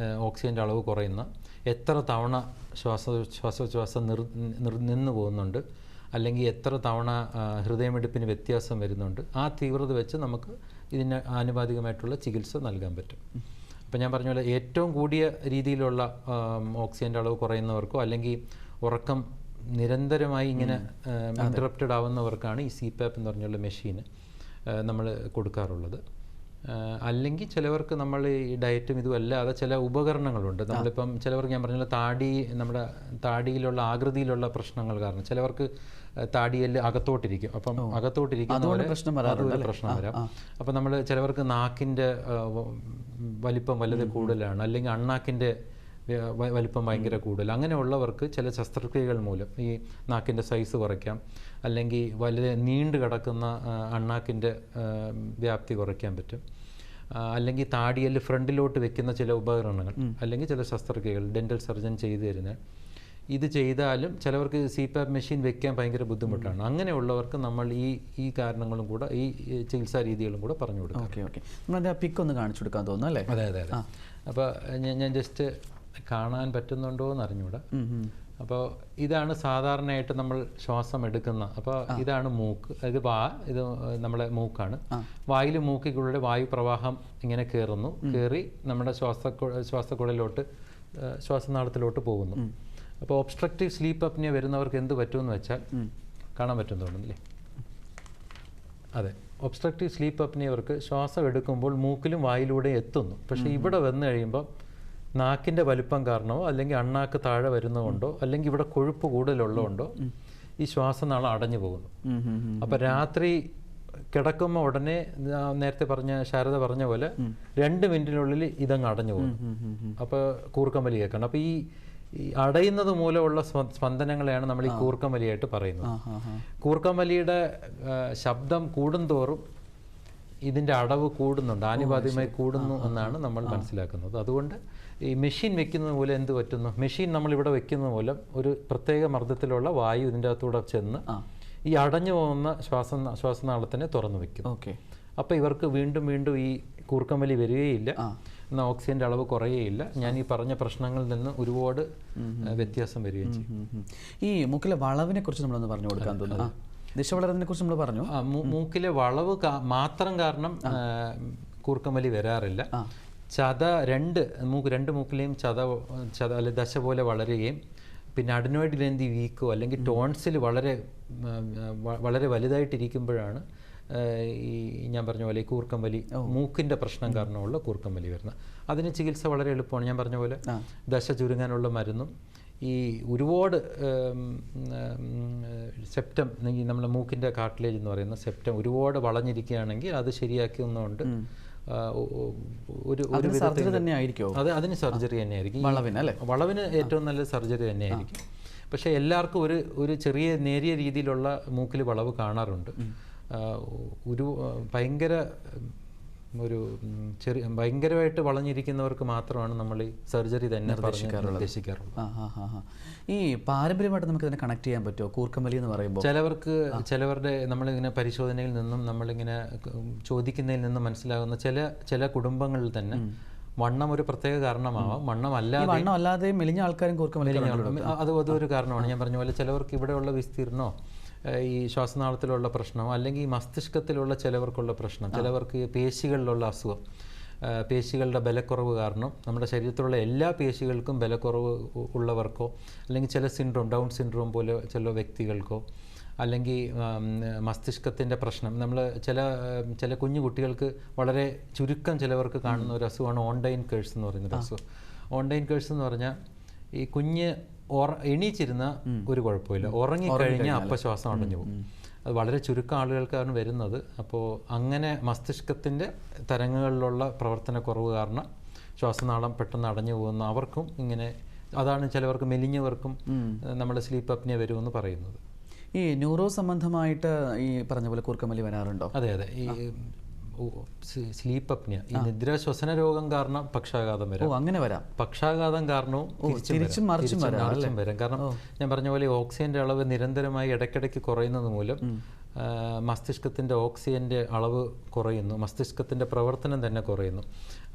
ഓക്സിജൻ്റെ അളവ് കുറയുന്നത്, എത്ര തവണ ശ്വാസോച്ഛ്വാസം നിന്ന് പോകുന്നുണ്ട്, അല്ലെങ്കിൽ എത്ര തവണ ഹൃദയമിടിപ്പിന് വ്യത്യാസം വരുന്നുണ്ട്, ആ തീവ്രത വെച്ച് നമുക്ക് ഇതിന് ആനുപാതികമായിട്ടുള്ള ചികിത്സ നൽകാൻ പറ്റും. അപ്പോൾ ഞാൻ പറഞ്ഞ പോലെ ഏറ്റവും കൂടിയ രീതിയിലുള്ള ഓക്സിജൻ്റെ അളവ് കുറയുന്നവർക്കോ അല്ലെങ്കിൽ ഉറക്കം നിരന്തരമായി ഇങ്ങനെ ഇൻറ്ററപ്റ്റഡ് ആവുന്നവർക്കാണ് ഈ CPAP എന്ന് പറഞ്ഞുള്ള മെഷീൻ നമ്മൾ കൊടുക്കാറുള്ളത്. അല്ലെങ്കിൽ ചിലവർക്ക് നമ്മൾ ഈ ഡയറ്റും ഇതും അല്ലാതെ ചില ഉപകരണങ്ങളുണ്ട്. നമ്മളിപ്പം ചിലവർക്ക് ഞാൻ പറഞ്ഞ നമ്മുടെ താടിയിലുള്ള ആകൃതിയിലുള്ള പ്രശ്നങ്ങൾ കാരണം ചിലവർക്ക് താടിയെല്ല് അകത്തോട്ടിരിക്കും. അപ്പം അകത്തോട്ടിരിക്കുന്ന പ്രശ്നം വരാം. അപ്പം നമ്മൾ ചിലവർക്ക് നാക്കിൻ്റെ വലിപ്പം വലുത് കൂടുതലാണ്, അല്ലെങ്കിൽ അണ്ണാക്കിൻ്റെ വലിപ്പം ഭയങ്കര കൂടുതൽ. അങ്ങനെയുള്ളവർക്ക് ചില ശസ്ത്രക്രിയകൾ മൂലം ഈ നാക്കിൻ്റെ സൈസ് കുറയ്ക്കാം, അല്ലെങ്കിൽ വളരെ നീണ്ടു കിടക്കുന്ന അണ്ണാക്കിൻ്റെ വ്യാപ്തി കുറയ്ക്കാൻ പറ്റും. അല്ലെങ്കിൽ താടിയെല്ല് ഫ്രണ്ടിലോട്ട് വെക്കുന്ന ചില ഉപകരണങ്ങൾ, അല്ലെങ്കിൽ ചില ശസ്ത്രക്രിയകൾ ഡെൻ്റൽ സർജൻ ചെയ്തു തരുന്നത്. ഇത് ചെയ്താലും ചിലവർക്ക് CPAP മെഷീൻ വെക്കാൻ ഭയങ്കര ബുദ്ധിമുട്ടാണ്. അങ്ങനെയുള്ളവർക്ക് നമ്മൾ ഈ കാരണങ്ങളും കൂടെ, ഈ ചികിത്സാ രീതികളും കൂടെ പറഞ്ഞു കൊടുക്കാം. ഓക്കെ, നമ്മളതിൻ്റെ പിക്ക് ഒന്ന് കാണിച്ചു കൊടുക്കാൻ തോന്നുന്നു അല്ലേ? അതെ. അപ്പോൾ ഞാൻ ജസ്റ്റ് കാണാൻ പറ്റുന്നുണ്ടോ എന്ന് അറിഞ്ഞൂടാ. അപ്പോൾ ഇതാണ് സാധാരണയായിട്ട് നമ്മൾ ശ്വാസം എടുക്കുന്ന. അപ്പോൾ ഇതാണ് മൂക്ക്, ഇത് ഇത് നമ്മളെ മൂക്കാണ്. വായിൽ മൂക്കിക്കുള്ളിലെ വായു പ്രവാഹം ഇങ്ങനെ കയറി നമ്മുടെ ശ്വാസക്കുഴലിലോട്ട് ശ്വാസനാളത്തിലോട്ട് പോകുന്നു. അപ്പോൾ ഒബ്സ്ട്രക്റ്റീവ് സ്ലീപ്പ് അപ്നിയ വരുന്നവർക്ക് എന്ത് പറ്റുമെന്ന് വെച്ചാൽ കാണാൻ പറ്റും തോന്നുന്നില്ലേ? അതെ, ഒബ്സ്ട്രക്റ്റീവ് സ്ലീപ്പ് അപ്നിയവർക്ക് ശ്വാസം എടുക്കുമ്പോൾ മൂക്കിലും വായിലൂടെ എത്തുന്നു. പക്ഷേ ഇവിടെ വന്നു കഴിയുമ്പോൾ നാക്കിൻ്റെ വലുപ്പം കാരണമോ അല്ലെങ്കിൽ അണ്ണാക്ക് താഴെ വരുന്നതുകൊണ്ടോ അല്ലെങ്കിൽ ഇവിടെ കൊഴുപ്പ് കൂടുതലുള്ളതുകൊണ്ടോ ഈ ശ്വാസനാളം അടഞ്ഞു പോകുന്നു. അപ്പം രാത്രി കിടക്കുമ്പോൾ ഉടനെ നേരത്തെ ശാരദ പറഞ്ഞ പോലെ 2 മിനിറ്റിനുള്ളിൽ ഇതങ്ങ് അടഞ്ഞു പോകുന്നു. അപ്പോൾ കൂർക്കം വലി കേൾക്കണം. അപ്പോൾ ഈ അടയുന്നത് മൂലമുള്ള സ്പന്ദനങ്ങളെയാണ് നമ്മൾ ഈ കൂർക്കം വലിയായിട്ട് പറയുന്നത്. കൂർക്കം വലിയുടെ ശബ്ദം കൂടുന്തോറും ഇതിൻ്റെ അടവ് കൂടുന്നുണ്ട്, ആനുപാതികമായി കൂടുന്നു എന്നാണ് നമ്മൾ മനസ്സിലാക്കുന്നത്. അതുകൊണ്ട് ഈ മെഷീൻ വെക്കുന്നത് മൂലം എന്ത് പറ്റുന്നു, മെഷീൻ നമ്മളിവിടെ വെക്കുന്നത് മൂലം ഒരു പ്രത്യേക മർദ്ദത്തിലുള്ള വായു ഇതിൻ്റെ അകത്തൂടെ ചെന്ന് ഈ അടഞ്ഞു പോകുന്ന ശ്വാസനാളത്തിനെ തുറന്നു വെക്കും. അപ്പോൾ ഇവർക്ക് വീണ്ടും ഈ കൂർക്കം വലി വരികയില്ല. എന്നാൽ ഓക്സിജൻ്റെ അളവ് കുറയുകയില്ല. ഞാൻ ഈ പറഞ്ഞ പ്രശ്നങ്ങളിൽ നിന്ന് ഒരുപാട് വ്യത്യാസം വരികയും ചെയ്യും. ഈ മൂക്കിലെ വളവിനെ കുറിച്ച് നമ്മളൊന്ന് പറഞ്ഞു കൊടുക്കാൻ തോന്നുന്നു. ദിശ വളരുന്നതിനെ കുറിച്ച് നമ്മൾ പറഞ്ഞു. മൂക്കിലെ വളവ് മാത്രം കാരണം കൂർക്കം വലി വരാറില്ല. രണ്ട് മൂക്കിലെയും ചത അല്ലെ ദശ പോലെ വളരുകയും പിന്നെ അഡിനോയിഡ് ഗ്രന്ഥി വീക്കോ അല്ലെങ്കിൽ ടോൺസിൽ വളരെ വലുതായിട്ടിരിക്കുമ്പോഴാണ് ഈ ഞാൻ പറഞ്ഞ പോലെ ഈ കൂർക്കം വലി മൂക്കിൻ്റെ പ്രശ്നം കാരണമുള്ള കൂർക്കം വലി വരുന്നത്. അതിന് ചികിത്സ വളരെ എളുപ്പമാണ്. ഞാൻ പറഞ്ഞ പോലെ ദശ ചുരുങ്ങാനുള്ള മരുന്നും ഈ ഒരുപാട് സെപ്റ്റം നമ്മുടെ മൂക്കിൻ്റെ കാർട്ടിലേജ് എന്ന് പറയുന്ന സെപ്റ്റം ഒരുപാട് വളഞ്ഞിരിക്കുകയാണെങ്കിൽ അത് ശരിയാക്കുന്നതുകൊണ്ട് അതിന് സർജറി തന്നെയായിരിക്കും. വളവിന് ഏറ്റവും നല്ല സർജറി തന്നെയായിരിക്കും. പക്ഷേ എല്ലാവർക്കും ഒരു ചെറിയ നേരിയ രീതിയിലുള്ള മൂക്കിൽ വളവ് കാണാറുണ്ട്. ഭയങ്കരമായിട്ട് വളഞ്ഞിരിക്കുന്നവർക്ക് മാത്രമാണ് നമ്മൾ ഈ സർജറി തന്നെ നിർദ്ദേശിക്കാറുള്ളത്. ഈ പാരമ്പര്യമായിട്ട് നമുക്ക് ഇതിനെ കണക്ട് ചെയ്യാൻ പറ്റുമോ കൂർക്കം വലി എന്ന് പറയുമ്പോൾ? ചിലവരുടെ നമ്മളിങ്ങനെ പരിശോധനയിൽ നിന്നും നമ്മളിങ്ങനെ ചോദിക്കുന്നതിൽ നിന്നും മനസ്സിലാകുന്ന ചില കുടുംബങ്ങളിൽ തന്നെ വണ്ണം ഒരു പ്രത്യേക കാരണമാവാം. വണ്ണമല്ലാതെ മെലിഞ്ഞ ആൾക്കാരും കൂർക്കം വലി അതൊരു കാരണമാണ്. ഞാൻ പറഞ്ഞ പോലെ ചിലവർക്ക് ഇവിടെയുള്ള വിസ്തീർണോ ഈ ശ്വാസനാളത്തിലുള്ള പ്രശ്നം അല്ലെങ്കിൽ ഈ മസ്തിഷ്കത്തിലുള്ള ചിലവർക്കുള്ള പ്രശ്നം, ചിലവർക്ക് പേശികളിലുള്ള അസുഖം, പേശികളുടെ ബലക്കുറവ് കാരണം നമ്മുടെ ശരീരത്തിലുള്ള എല്ലാ പേശികൾക്കും ബലക്കുറവ് ഉള്ളവർക്കോ അല്ലെങ്കിൽ ചില ഡൗൺ സിൻഡ്രോം പോലെ ചില വ്യക്തികൾക്കോ അല്ലെങ്കിൽ മസ്തിഷ്കത്തിൻ്റെ പ്രശ്നം നമ്മൾ ചില കുഞ്ഞു കുട്ടികൾക്ക് വളരെ ചുരുക്കം ചിലവർക്ക് കാണുന്ന ഒരു അസുഖമാണ് ഓൺലൈൻ കേഴ്സ് എന്ന് പറയുന്നൊരു അസുഖം. ഓൺലൈൻ കേഴ്സ് എന്ന് പറഞ്ഞാൽ ഈ കുഞ്ഞ് എണീച്ചിരുന്ന ഒരു കുഴപ്പമില്ല, ഉറങ്ങിക്കഴിഞ്ഞാൽ അപ്പം ശ്വാസം അടഞ്ഞു പോകും. അത് വളരെ ചുരുക്കം ആളുകൾക്കാണ് വരുന്നത്. അപ്പോൾ അങ്ങനെ മസ്തിഷ്കത്തിൻ്റെ തരംഗങ്ങളിലുള്ള പ്രവർത്തനക്കുറവ് കാരണം ശ്വാസനാളം പെട്ടെന്ന് അടഞ്ഞു പോകുന്ന അവർക്കും ഇങ്ങനെ അതാണ് ചിലവർക്ക് മെലിഞ്ഞവർക്കും നമ്മുടെ സ്ലീപ്പ് അപ്നിയ വരുമെന്ന് പറയുന്നത്. ഈ ന്യൂറോ സംബന്ധമായിട്ട് ഈ പറഞ്ഞ പോലെ കൂർക്കം വലി വരാറുണ്ടോ? അതെ. ഈ സ്ലീപ്പ് അപ്നിയ, ഈ നിദ്ര ശ്വസന രോഗം കാരണം പക്ഷാഘാതം വരാം. അങ്ങനെ വരാം. പക്ഷാഘാതം കാരണവും തിരിച്ചും മറിച്ചും വരാം. കാരണം ഞാൻ പറഞ്ഞ പോലെ ഓക്സിജന്റെ അളവ് നിരന്തരമായി ഇടയ്ക്കിടയ്ക്ക് കുറയുന്നത് മൂലം മസ്തിഷ്കത്തിൻ്റെ ഓക്സിജൻ്റെ അളവ് കുറയുന്നു, മസ്തിഷ്കത്തിൻ്റെ പ്രവർത്തനം തന്നെ കുറയുന്നു.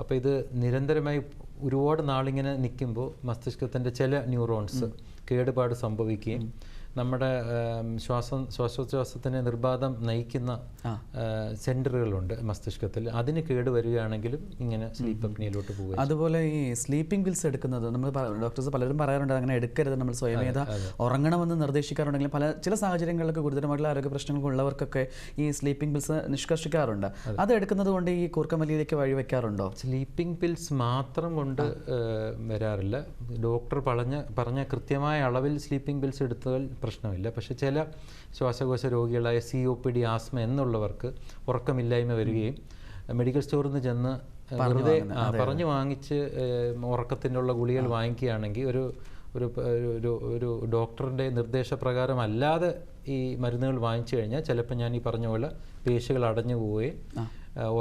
അപ്പോൾ ഇത് നിരന്തരമായി ഒരുപാട് നാളിങ്ങനെ നിൽക്കുമ്പോൾ മസ്തിഷ്കത്തിൻ്റെ ചില ന്യൂറോൺസ് കേടുപാട് സംഭവിക്കുകയും നമ്മുടെ ശ്വാസോച്ഛ്വാസത്തിനെ നിർബാധം നയിക്കുന്ന സെൻറ്ററുകളുണ്ട് മസ്തിഷ്കത്തിൽ, അതിന് കേടുവരികയാണെങ്കിലും ഇങ്ങനെ സ്ലീപ്പ് അപ്നിയയിലോട്ട് പോകുക. അതുപോലെ ഈ സ്ലീപ്പിംഗ് പിൽസ് എടുക്കുന്നത് നമ്മൾ ഡോക്ടേഴ്സ് പലരും പറയാറുണ്ട് അങ്ങനെ എടുക്കരുത്, നമ്മൾ സ്വയമേധ ഉറങ്ങണമെന്ന് നിർദ്ദേശിക്കാറുണ്ടെങ്കിലും ചില സാഹചര്യങ്ങളിലൊക്കെ ഗുരുതരമായിട്ടുള്ള ആരോഗ്യ പ്രശ്നങ്ങളുള്ളവർക്കൊക്കെ ഈ സ്ലീപ്പിംഗ് പിൽസ് നിഷ്കർഷിക്കാറുണ്ട്. അത് എടുക്കുന്നത് കൊണ്ട് ഈ കൂർക്കം വലിയിലേക്ക് വഴിവെക്കാറുണ്ടോ? സ്ലീപ്പിംഗ് പിൽസ് മാത്രം കൊണ്ട് വരാറില്ല. ഡോക്ടർ പറഞ്ഞ കൃത്യമായ അളവിൽ സ്ലീപ്പിംഗ് പിൽസ് എടുത്താൽ പ്രശ്നമില്ല. പക്ഷേ ചില ശ്വാസകോശ രോഗികളായ COPD, ആസ്മ എന്നുള്ളവർക്ക് ഉറക്കമില്ലായ്മ വരികയും മെഡിക്കൽ സ്റ്റോറിൽ നിന്ന് ചെന്ന് വെറുതെ പറഞ്ഞു വാങ്ങിച്ച് ഉറക്കത്തിനുള്ള ഗുളികൾ വാങ്ങിക്കുകയാണെങ്കിൽ ഒരു ഡോക്ടറിൻ്റെ നിർദ്ദേശപ്രകാരം അല്ലാതെ ഈ മരുന്നുകൾ വാങ്ങിച്ചു കഴിഞ്ഞാൽ ചിലപ്പോൾ ഞാൻ ഈ പറഞ്ഞ പോലെ പേശികൾ അടഞ്ഞു പോവുകയും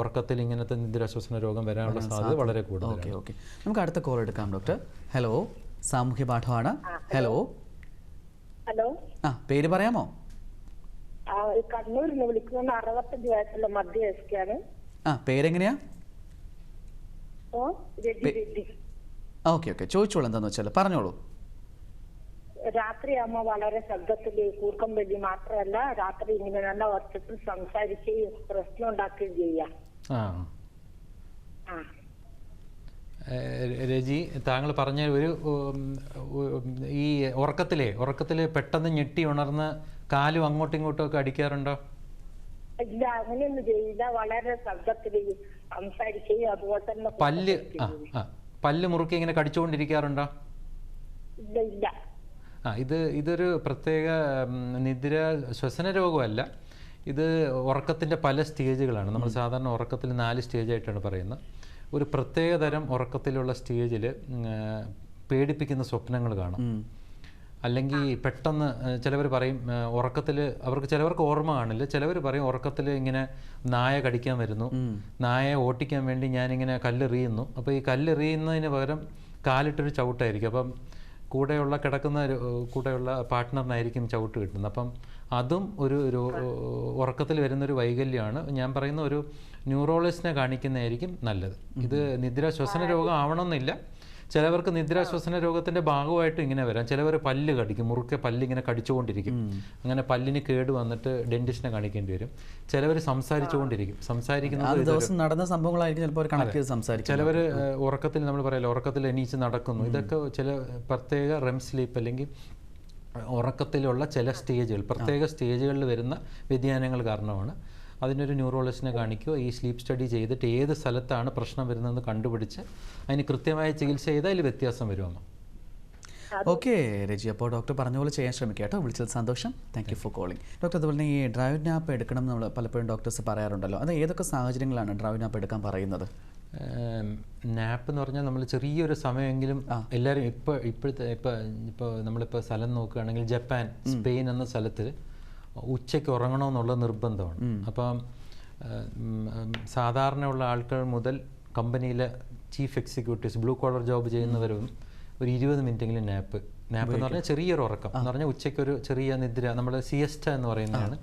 ഉറക്കത്തിൽ ഇങ്ങനത്തെ നിദ്രാശ്വസന രോഗം വരാനുള്ള സാധ്യത വളരെ കൂടുതലാണ്. ഓക്കെ, നമുക്ക് അടുത്ത കോൾ എടുക്കാം ഡോക്ടർ. ഹലോ, സാമൂഹ്യ പാഠമാണ്. ഹലോ, പേര് പറയാമോ? കണ്ണൂരിൽ നിന്ന് വിളിക്കുന്ന 65 വയസ്സുള്ള മധ്യവയസ്കയാണ്. പേരെങ്ങനെയാ? ഓക്കെ, ചോദിച്ചോളൂ, എന്താന്ന് വെച്ചാൽ പറഞ്ഞോളൂ. രാത്രിയാകുമ്പോ വളരെ ശബ്ദത്തില് കൂർക്കം വലി മാത്രമല്ല, രാത്രി ഇങ്ങനെ നല്ല ഒച്ചത്തിൽ സംസാരിക്കുകയും പ്രശ്നം ഉണ്ടാക്കുകയും ചെയ്യാം. രജി, താങ്കൾ പറഞ്ഞ ഈ ഉറക്കത്തിലെ പെട്ടെന്ന് ഞെട്ടി ഉണർന്ന് കാലും അങ്ങോട്ടും ഇങ്ങോട്ടും ഒക്കെ അടിക്കാറുണ്ടോ? ഇല്ല, അങ്ങനെയൊന്നും ചെയ്യില്ല. വളരെ ശബ്ദത്തിൽ സംസാരിക്കുകയും അതുപോലെ തന്നെ പല്ല് മുറുക്കി ഇങ്ങനെ കടിച്ചുകൊണ്ടിരിക്കാറുണ്ടോ? ഇല്ല. ഇതൊരു പ്രത്യേക നിദ്ര ശ്വസന രോഗമല്ല. ഇത് ഉറക്കത്തിൻ്റെ പല സ്റ്റേജുകളാണ്. നമ്മൾ സാധാരണ ഉറക്കത്തിൽ 4 സ്റ്റേജായിട്ടാണ് പറയുന്നത്. ഒരു പ്രത്യേക തരം ഉറക്കത്തിലുള്ള സ്റ്റേജിൽ പേടിപ്പിക്കുന്ന സ്വപ്നങ്ങൾ കാണാം. അല്ലെങ്കിൽ പെട്ടെന്ന് ചിലവർ പറയും ഉറക്കത്തിൽ ചിലവർക്ക് ഓർമ്മ കാണില്ല. ചിലവർ പറയും ഉറക്കത്തിൽ ഇങ്ങനെ നായ കടിക്കാൻ വരുന്നു, നായയെ ഓട്ടിക്കാൻ വേണ്ടി ഞാനിങ്ങനെ കല്ലെറിയുന്നു. അപ്പോൾ ഈ കല്ലെറിയുന്നതിന് പകരം കാലിട്ടൊരു ചവിട്ടായിരിക്കും. അപ്പം കൂടെയുള്ള പാർട്ട്ണറിനായിരിക്കും ചവിട്ട് കിട്ടുന്നത്. അപ്പം അതും ഒരു ഉറക്കത്തിൽ വരുന്നൊരു വൈകല്യമാണ്. ഞാൻ പറയുന്ന ഒരു ന്യൂറോളജിസ്റ്റിനെ കാണിക്കുന്നതായിരിക്കും നല്ലത്. ഇത് നിദ്രാശ്വസന രോഗം ആവണമെന്നില്ല. ചിലവർക്ക് നിദ്രാശ്വസന രോഗത്തിൻ്റെ ഭാഗമായിട്ട് ഇങ്ങനെ വരാം. ചിലവർ പല്ല് കടിക്കും, മുറുക്കെ പല്ലിങ്ങനെ കടിച്ചുകൊണ്ടിരിക്കും. അങ്ങനെ പല്ലിന് കേട് വന്നിട്ട് ഡെന്റിസ്റ്റിനെ കാണിക്കേണ്ടി വരും. ചിലവർ സംസാരിച്ചുകൊണ്ടിരിക്കും. സംസാരിക്കുന്നത് ദിവസം നടന്ന സംഭവങ്ങളായിരിക്കും ചിലപ്പോൾ കണക്ട് ചെയ്ത് സംസാരിക്കും. ചിലവർ ഉറക്കത്തിൽ, നമ്മൾ പറയല്ലോ, ഉറക്കത്തിൽ എണീച്ച് നടക്കുന്നു. ഇതൊക്കെ ചില പ്രത്യേക റെം സ്ലീപ്പ് അല്ലെങ്കിൽ ഉറക്കത്തിലുള്ള ചില സ്റ്റേജുകൾ, പ്രത്യേക സ്റ്റേജുകളിൽ വരുന്ന വ്യതിയാനങ്ങൾ കാരണമാണ്. അതിനൊരു ന്യൂറോളജിസ്റ്റിനെ കാണിക്കുകയോ ഈ സ്ലീപ്പ് സ്റ്റഡി ചെയ്തിട്ട് ഏത് സ്ഥലത്താണ് പ്രശ്നം വരുന്നതെന്ന് കണ്ടുപിടിച്ച് അതിന് കൃത്യമായ ചികിത്സ ചെയ്താൽ അതിൽ വ്യത്യാസം വരുമോ? ഓക്കെ രജി, അപ്പോൾ ഡോക്ടർ പറഞ്ഞ പോലെ ചെയ്യാൻ ശ്രമിക്കുക കേട്ടോ. വിളിച്ചത് സന്തോഷം. Thank you for calling. Doctor, അതുപോലെ ഈ ഡ്രൈവ് നാപ്പ് എടുക്കണം നമ്മൾ പലപ്പോഴും ഡോക്ടേഴ്സ് പറയാറുണ്ടല്ലോ. അത് ഏതൊക്കെ സാഹചര്യങ്ങളാണ് ഡ്രൈവ് നാപ്പ് എടുക്കാൻ പറയുന്നത്? നാപ്പ് എന്ന് പറഞ്ഞാൽ നമ്മൾ ചെറിയൊരു സമയമെങ്കിലും എല്ലാവരും ഇപ്പോൾ നമ്മളിപ്പോൾ സ്ഥലം നോക്കുകയാണെങ്കിൽ ജപ്പാൻ, സ്പെയിൻ എന്ന സ്ഥലത്തിൽ ഉച്ചയ്ക്ക് ഉറങ്ങണമെന്നുള്ള നിർബന്ധമാണ്. അപ്പം സാധാരണയുള്ള ആൾക്കാർ മുതൽ കമ്പനിയിലെ chief executives, blue collar job ചെയ്യുന്നവരും ഒരു 20 മിനിറ്റെങ്കിലും നാപ്പ് എന്ന് പറഞ്ഞാൽ ചെറിയൊരു ഉറക്കം എന്ന് പറഞ്ഞാൽ ഉച്ചയ്ക്കൊരു ചെറിയ നിദ്ര, നമ്മൾ സിയസ്റ്റ എന്ന് പറയുന്നതാണ്.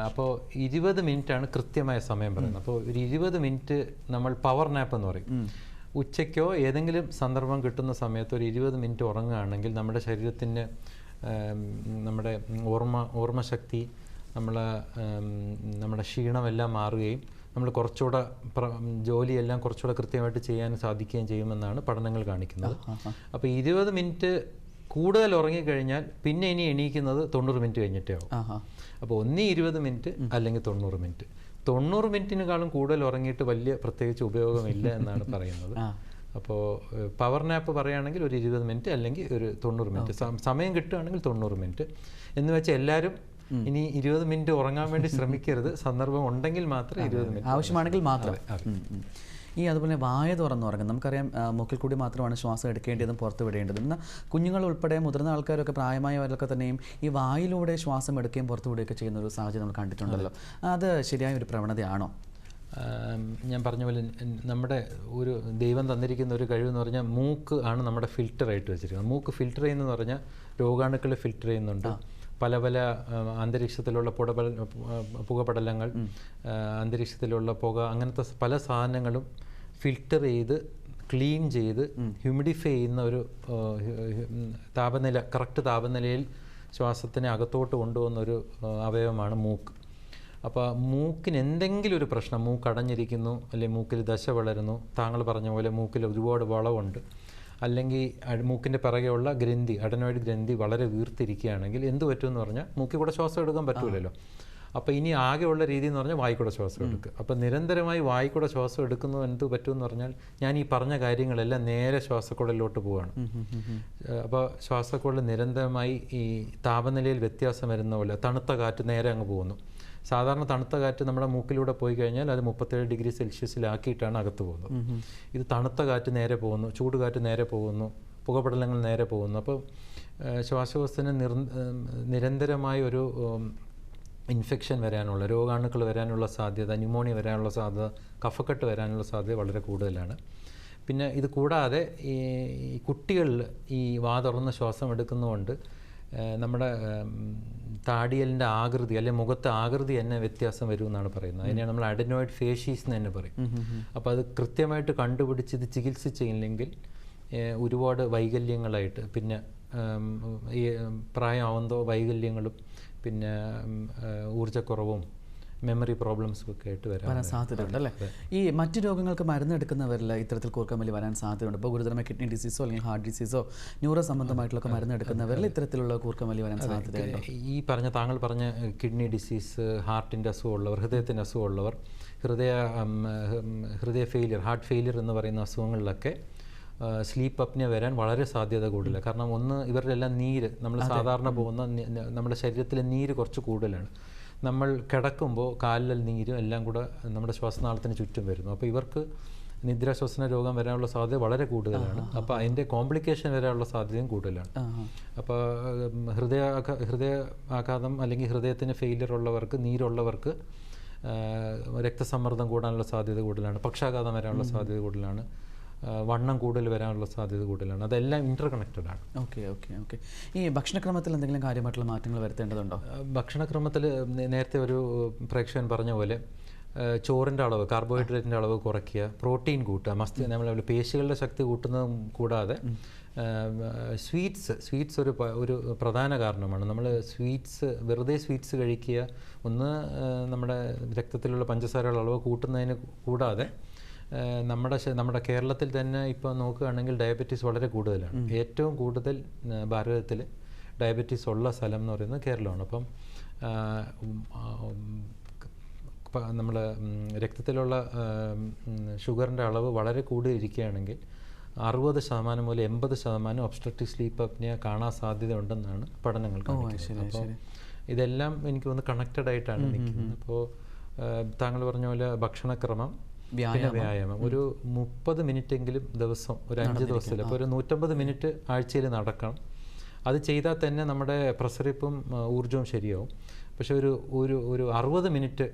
അപ്പോൾ 20 മിനിറ്റാണ് കൃത്യമായ സമയം പറയുന്നത്. അപ്പോൾ ഒരു 20 മിനിറ്റ് നമ്മൾ പവർ നാപ്പ് എന്ന് പറയും. ഉച്ചയ്ക്കോ ഏതെങ്കിലും സന്ദർഭം കിട്ടുന്ന സമയത്ത് ഒരു 20 മിനിറ്റ് ഉറങ്ങുകയാണെങ്കിൽ നമ്മുടെ ശരീരത്തിന് നമ്മുടെ ഓർമ്മശക്തി, നമ്മുടെ ക്ഷീണമെല്ലാം മാറുകയും നമ്മൾ കുറച്ചുകൂടെ ജോലിയെല്ലാം കുറച്ചുകൂടെ കൃത്യമായിട്ട് ചെയ്യാൻ സാധിക്കുകയും ചെയ്യുമെന്നാണ് പഠനങ്ങൾ കാണിക്കുന്നത്. അപ്പോൾ 20 മിനിറ്റ് കൂടുതൽ ഉറങ്ങിക്കഴിഞ്ഞാൽ പിന്നെ ഇനി എണീക്കുന്നത് 90 മിനിറ്റ് കഴിഞ്ഞിട്ടേ ആവും. അപ്പോൾ ഒന്നീ 20 മിനിറ്റ് അല്ലെങ്കിൽ 90 മിനിറ്റ്. 90 മിനിറ്റിനെക്കാളും കൂടുതൽ ഉറങ്ങിയിട്ട് വലിയ പ്രത്യേകിച്ച് ഉപയോഗമില്ല എന്നാണ് പറയുന്നത്. അപ്പോൾ പവർ നാപ്പ് പറയുകയാണെങ്കിൽ ഒരു 20 മിനിറ്റ് അല്ലെങ്കിൽ ഒരു 90 മിനിറ്റ് സമയം കിട്ടുകയാണെങ്കിൽ 90 മിനിറ്റ് എന്ന് വെച്ചാൽ എല്ലാവരും ഇനി 20 മിനിറ്റ് ഉറങ്ങാൻ വേണ്ടി ശ്രമിക്കരുത്. സന്ദർഭം ഉണ്ടെങ്കിൽ മാത്രമേ 20 മിനിറ്റ്, ആവശ്യമാണെങ്കിൽ മാത്രം. ഈ അതുപോലെ വായ തുറന്ന് ഉറങ്ങും. നമുക്കറിയാം മൂക്കിൽ കൂടി മാത്രമാണ് ശ്വാസം എടുക്കേണ്ടതും പുറത്ത് വിടേണ്ടതും. എന്നാൽ കുഞ്ഞുങ്ങൾ ഉൾപ്പെടെ മുതിർന്ന ആൾക്കാരൊക്കെ, പ്രായമായവരൊക്കെ തന്നെയും ഈ വായിലൂടെ ശ്വാസം എടുക്കുകയും പുറത്ത് വിടുകയൊക്കെ ചെയ്യുന്ന ഒരു സാഹചര്യം നമ്മൾ കണ്ടിട്ടുണ്ടല്ലോ. അത് ശരിയായ ഒരു പ്രവണതയാണോ? ഞാൻ പറഞ്ഞ പോലെ നമ്മുടെ ഒരു ദൈവം തന്നിരിക്കുന്ന ഒരു കഴിവെന്ന് പറഞ്ഞാൽ മൂക്ക് ആണ് നമ്മുടെ ഫിൽറ്ററായിട്ട് വെച്ചിരിക്കുന്നത്. മൂക്ക് ഫിൽറ്റർ ചെയ്യുന്നതെന്ന് പറഞ്ഞാൽ രോഗാണുക്കളെ ഫിൽറ്റർ ചെയ്യുന്നുണ്ട്. പല അന്തരീക്ഷത്തിലുള്ള പുകപടലങ്ങൾ, അന്തരീക്ഷത്തിലുള്ള പുക, അങ്ങനത്തെ പല സാധനങ്ങളും ഫിൽറ്റർ ചെയ്ത് ക്ലീൻ ചെയ്ത് ഹ്യൂമിഡിഫൈ ചെയ്യുന്ന ഒരു താപനില, കറക്റ്റ് താപനിലയിൽ ശ്വാസത്തിനെ അകത്തോട്ട് കൊണ്ടുപോകുന്നൊരു അവയവമാണ് മൂക്ക്. അപ്പോൾ മൂക്കിന് എന്തെങ്കിലും ഒരു പ്രശ്നം, മൂക്ക് അടഞ്ഞിരിക്കുന്നു, അല്ലെങ്കിൽ മൂക്കിൽ ദശ വളരുന്നു, താങ്കൾ പറഞ്ഞ പോലെ മൂക്കിൽ ഒരുപാട് വളവുണ്ട്, അല്ലെങ്കിൽ മൂക്കിൻ്റെ പിറകെയുള്ള ഗ്രന്ഥി, അഡനോയിഡ് ഗ്രന്ഥി വളരെ വീർത്തിരിക്കുകയാണെങ്കിൽ എന്ത് പറ്റുമെന്ന് പറഞ്ഞാൽ മൂക്കിൽ കൂടെ ശ്വാസം എടുക്കാൻ പറ്റില്ലല്ലോ. അപ്പോൾ ഇനി ആകെയുള്ള രീതി എന്ന് പറഞ്ഞാൽ വായിക്കൂടെ ശ്വാസം എടുക്കുക. അപ്പോൾ നിരന്തരമായി വായിക്കൂടെ ശ്വാസം എടുക്കുന്നത് എന്ത് പറ്റുമെന്ന് പറഞ്ഞാൽ ഞാൻ ഈ പറഞ്ഞ കാര്യങ്ങളെല്ലാം നേരെ ശ്വാസക്കുഴലിലോട്ട് പോവുകയാണ്. അപ്പോൾ ശ്വാസക്കുഴൽ നിരന്തരമായി ഈ താപനിലയിൽ വ്യത്യാസം വരുന്ന പോലെ തണുത്ത കാറ്റ് നേരെ അങ്ങ് പോകുന്നു. സാധാരണ തണുത്ത കാറ്റ് നമ്മുടെ മൂക്കിലൂടെ പോയി കഴിഞ്ഞാൽ അത് 37 ഡിഗ്രി സെൽഷ്യസിലാക്കിയിട്ടാണ് അകത്ത് പോകുന്നത്. ഇത് തണുത്ത കാറ്റ് നേരെ പോകുന്നു, ചൂട് കാറ്റ് നേരെ പോകുന്നു, പുകപടലങ്ങൾ നേരെ പോകുന്നു. അപ്പോൾ ശ്വാസകോശത്തിന് നിരന്തരമായ ഒരു ഇൻഫെക്ഷൻ വരാനുള്ള, രോഗാണുക്കൾ വരാനുള്ള സാധ്യത, ന്യൂമോണിയ വരാനുള്ള സാധ്യത, കഫക്കെട്ട് വരാനുള്ള സാധ്യത വളരെ കൂടുതലാണ്. പിന്നെ ഇത് കൂടാതെ ഈ കുട്ടികളിൽ ഈ വാ തുറന്ന് ശ്വാസം എടുക്കുന്നതുകൊണ്ട് നമ്മുടെ താടിയലിൻ്റെ ആകൃതി അല്ലെങ്കിൽ മുഖത്തെ ആകൃതി തന്നെ വ്യത്യാസം വരുമെന്നാണ് പറയുന്നത്. അതിനെയാണ് നമ്മൾ അഡനോയിഡ് ഫേഷീസ് എന്ന് തന്നെ പറയും. അപ്പോൾ അത് കൃത്യമായിട്ട് കണ്ടുപിടിച്ച് ഇത് ചികിത്സിച്ചില്ലെങ്കിൽ ഒരുപാട് വൈകല്യങ്ങളായിട്ട്, പിന്നെ ഈ പ്രായമാവുന്നതോ വൈകല്യങ്ങളും പിന്നെ ഊർജ്ജക്കുറവും മെമ്മറി പ്രോബ്ലംസും ഒക്കെ ആയിട്ട് വരാൻ സാധ്യതയുണ്ട് അല്ലേ? ഈ മറ്റു രോഗങ്ങൾക്ക് മരുന്നെടുക്കുന്നവരിൽ ഇത്തരത്തിൽ കൂർക്കമ്പലി വരാൻ സാധ്യതയുണ്ട്. ഇപ്പോൾ ഗുരുതരമായ കിഡ്നി ഡിസീസോ അല്ലെങ്കിൽ ഹാർട്ട് ഡിസീസോ ന്യൂറോ സംബന്ധമായിട്ടുള്ള മരുന്നെടുക്കുന്നവരിൽ ഇത്തരത്തിലുള്ള കൂർക്കമ്പലി വരാൻ സാധ്യതയുണ്ട്. ഈ താങ്കൾ പറഞ്ഞ കിഡ്നി ഡിസീസ്, ഹാർട്ടിൻ്റെ അസുഖമുള്ളവർ, ഹൃദയത്തിൻ്റെ അസുഖമുള്ളവർ, ഹൃദയ ഫെയിലിയർ, ഹാർട്ട് ഫെയിലിയർ എന്ന് പറയുന്ന അസുഖങ്ങളിലൊക്കെ സ്ലീപ്പ് അപ്നിയ വരാൻ വളരെ സാധ്യത കൂടുതലാണ്. കാരണം ഒന്ന്, ഇവരുടെ എല്ലാം നീര്, നമ്മൾ സാധാരണ പോകുന്ന നമ്മുടെ ശരീരത്തിലെ നീര് കുറച്ച് കൂടുതലാണ്. നമ്മൾ കിടക്കുമ്പോൾ കാലിൽ നീരും എല്ലാം കൂടെ നമ്മുടെ ശ്വാസനാളത്തിന് ചുറ്റും വരുന്നു. അപ്പോൾ ഇവർക്ക് നിദ്രാശ്വസന രോഗം വരാനുള്ള സാധ്യത വളരെ കൂടുതലാണ്. അപ്പോൾ അതിൻ്റെ കോംപ്ലിക്കേഷൻ വരാനുള്ള സാധ്യതയും കൂടുതലാണ്. അപ്പോൾ ഹൃദയാഘാതം അല്ലെങ്കിൽ ഹൃദയത്തിന് ഫെയിലിയർ ഉള്ളവർക്ക്, നീരുള്ളവർക്ക് രക്തസമ്മർദ്ദം കൂടാനുള്ള സാധ്യത കൂടുതലാണ്. പക്ഷാഘാതം വരാനുള്ള സാധ്യത കൂടുതലാണ്. വണ്ണം കൂടുതൽ വരാനുള്ള സാധ്യത കൂടുതലാണ്. അതെല്ലാം ഇൻ്റർ കണക്റ്റഡ് ആണ്. Okay okay okay. ഈ ഭക്ഷണക്രമത്തിൽ എന്തെങ്കിലും കാര്യമായിട്ടുള്ള മാറ്റങ്ങൾ വരുത്തേണ്ടതുണ്ടോ? ഭക്ഷണക്രമത്തിൽ നേരത്തെ ഒരു പ്രേക്ഷകൻ പറഞ്ഞ പോലെ ചോറിൻ്റെ അളവ്, കാർബോഹൈഡ്രേറ്റിൻ്റെ അളവ് കുറയ്ക്കുക, പ്രോട്ടീൻ കൂട്ടുക, നമ്മൾ പേശികളുടെ ശക്തി കൂട്ടുന്നതും കൂടാതെ സ്വീറ്റ്സ് ഒരു പ്രധാന കാരണമാണ്. നമ്മൾ വെറുതെ സ്വീറ്റ്സ് കഴിക്കുക, ഒന്ന് നമ്മുടെ രക്തത്തിലുള്ള പഞ്ചസാരയുടെ അളവ് കൂട്ടുന്നതിന് കൂടാതെ നമ്മുടെ കേരളത്തിൽ തന്നെ ഇപ്പോൾ നോക്കുകയാണെങ്കിൽ ഡയബറ്റീസ് വളരെ കൂടുതലാണ്. ഏറ്റവും കൂടുതൽ ഭാരതത്തിൽ ഡയബറ്റീസ് ഉള്ള സ്ഥലം എന്ന് പറയുന്നത് കേരളമാണ്. അപ്പം നമ്മൾ രക്തത്തിലുള്ള ഷുഗറിൻ്റെ അളവ് വളരെ കൂടുതലിരിക്കുകയാണെങ്കിൽ 60% മുതൽ 80% ഒബ്സ്ട്രക്റ്റീവ് സ്ലീപ്പ് അപ്നിയ കാണാൻ സാധ്യത ഉണ്ടെന്നാണ് പഠനങ്ങൾ കാണിക്കുന്നത്. അപ്പോൾ ഇതെല്ലാം എനിക്ക് തോന്നുന്നു കണക്റ്റഡ് ആയിട്ടാണ് നിൽക്കുന്നത്. അപ്പോൾ താങ്കൾ പറഞ്ഞ പോലെ ഭക്ഷണക്രമം, പിന്നെ വ്യായാമം, ഒരു 30 മിനിറ്റെങ്കിലും ദിവസം, ഒരു 5 ദിവസത്തിൽ, അപ്പോൾ ഒരു 150 മിനിറ്റ് ആഴ്ചയിൽ നടക്കണം. അത് ചെയ്താൽ തന്നെ നമ്മുടെ പ്രസരിപ്പും ഊർജ്ജവും ശരിയാവും. പക്ഷെ ഒരു 60 മിനിറ്റ്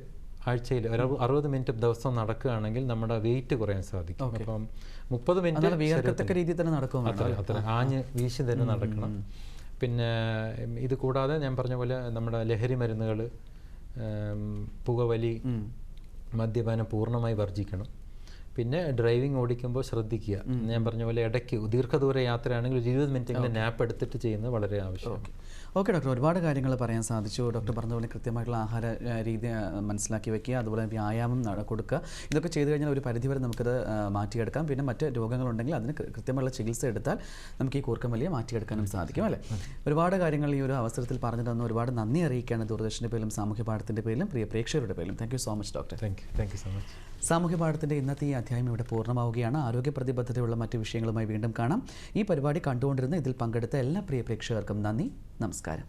ആഴ്ചയിൽ 60 മിനിറ്റ് ദിവസം നടക്കുകയാണെങ്കിൽ നമ്മുടെ വെയിറ്റ് കുറയാൻ സാധിക്കും. അപ്പം 30 മിനിറ്റ് രീതിയിൽ തന്നെ നടക്കും, അത്ര ആഞ്ഞ് വീശി തന്നെ നടക്കണം. പിന്നെ ഇത് കൂടാതെ ഞാൻ പറഞ്ഞ പോലെ നമ്മുടെ ലഹരി മരുന്നുകൾ, പുകവലി, മദ്യപാനം പൂർണ്ണമായി വർജിക്കണം. പിന്നെ ഡ്രൈവിംഗ് ഓടിക്കുമ്പോൾ ശ്രദ്ധിക്കുക. ഞാൻ പറഞ്ഞ പോലെ ഇടയ്ക്ക് ദീർഘദൂര യാത്രയാണെങ്കിൽ ഒരു 20 മിനിറ്റെങ്കിലും നാപ്പ് എടുത്തിട്ട് ചെയ്യുന്നത് വളരെ ആവശ്യമാണ്. ഓക്കെ ഡോക്ടർ, ഒരുപാട് കാര്യങ്ങൾ പറയാൻ സാധിച്ചു. ഡോക്ടർ പറഞ്ഞ പോലെ കൃത്യമായിട്ടുള്ള ആഹാര രീതി മനസ്സിലാക്കി വെക്കുക, അതുപോലെ വ്യായാമം കൊടുക്കുക. ഇതൊക്കെ ചെയ്തു കഴിഞ്ഞാൽ ഒരു പരിധിവരെ നമുക്കത് മാറ്റിയെടുക്കാം. പിന്നെ മറ്റ് രോഗങ്ങളുണ്ടെങ്കിൽ അതിന് കൃത്യമായുള്ള ചികിത്സ എടുത്താൽ നമുക്ക് ഈ കൂർക്കം വലിയ മാറ്റിയെടുക്കാനും സാധിക്കും അല്ലേ? ഒരുപാട് കാര്യങ്ങൾ ഈ ഒരു അവസരത്തിൽ പറഞ്ഞു തന്നു. ഒരുപാട് നന്ദി അറിയിക്കുകയാണ് ദൂരദർശൻ്റെ പേരിലും സാമൂഹ്യ പാഠത്തിൻ്റെ പേരിലും പ്രിയ പ്രേക്ഷകരുടെ പേരിലും. Thank you so much doctor. Thank you so much. സാമൂഹ്യ പാഠത്തിൻ്റെ ഇന്നത്തെ ഈ അധ്യായം ഇവിടെ പൂർണ്ണമാവുകയാണ്. ആരോഗ്യ പ്രതിബദ്ധതയുള്ള മറ്റ് വിഷയങ്ങളുമായി വീണ്ടും കാണാം. ഈ പരിപാടി കണ്ടുകൊണ്ടിരുന്ന ഇതിൽ പങ്കെടുത്ത എല്ലാ പ്രിയ പ്രേക്ഷകർക്കും നന്ദി, നമസ്കാരം.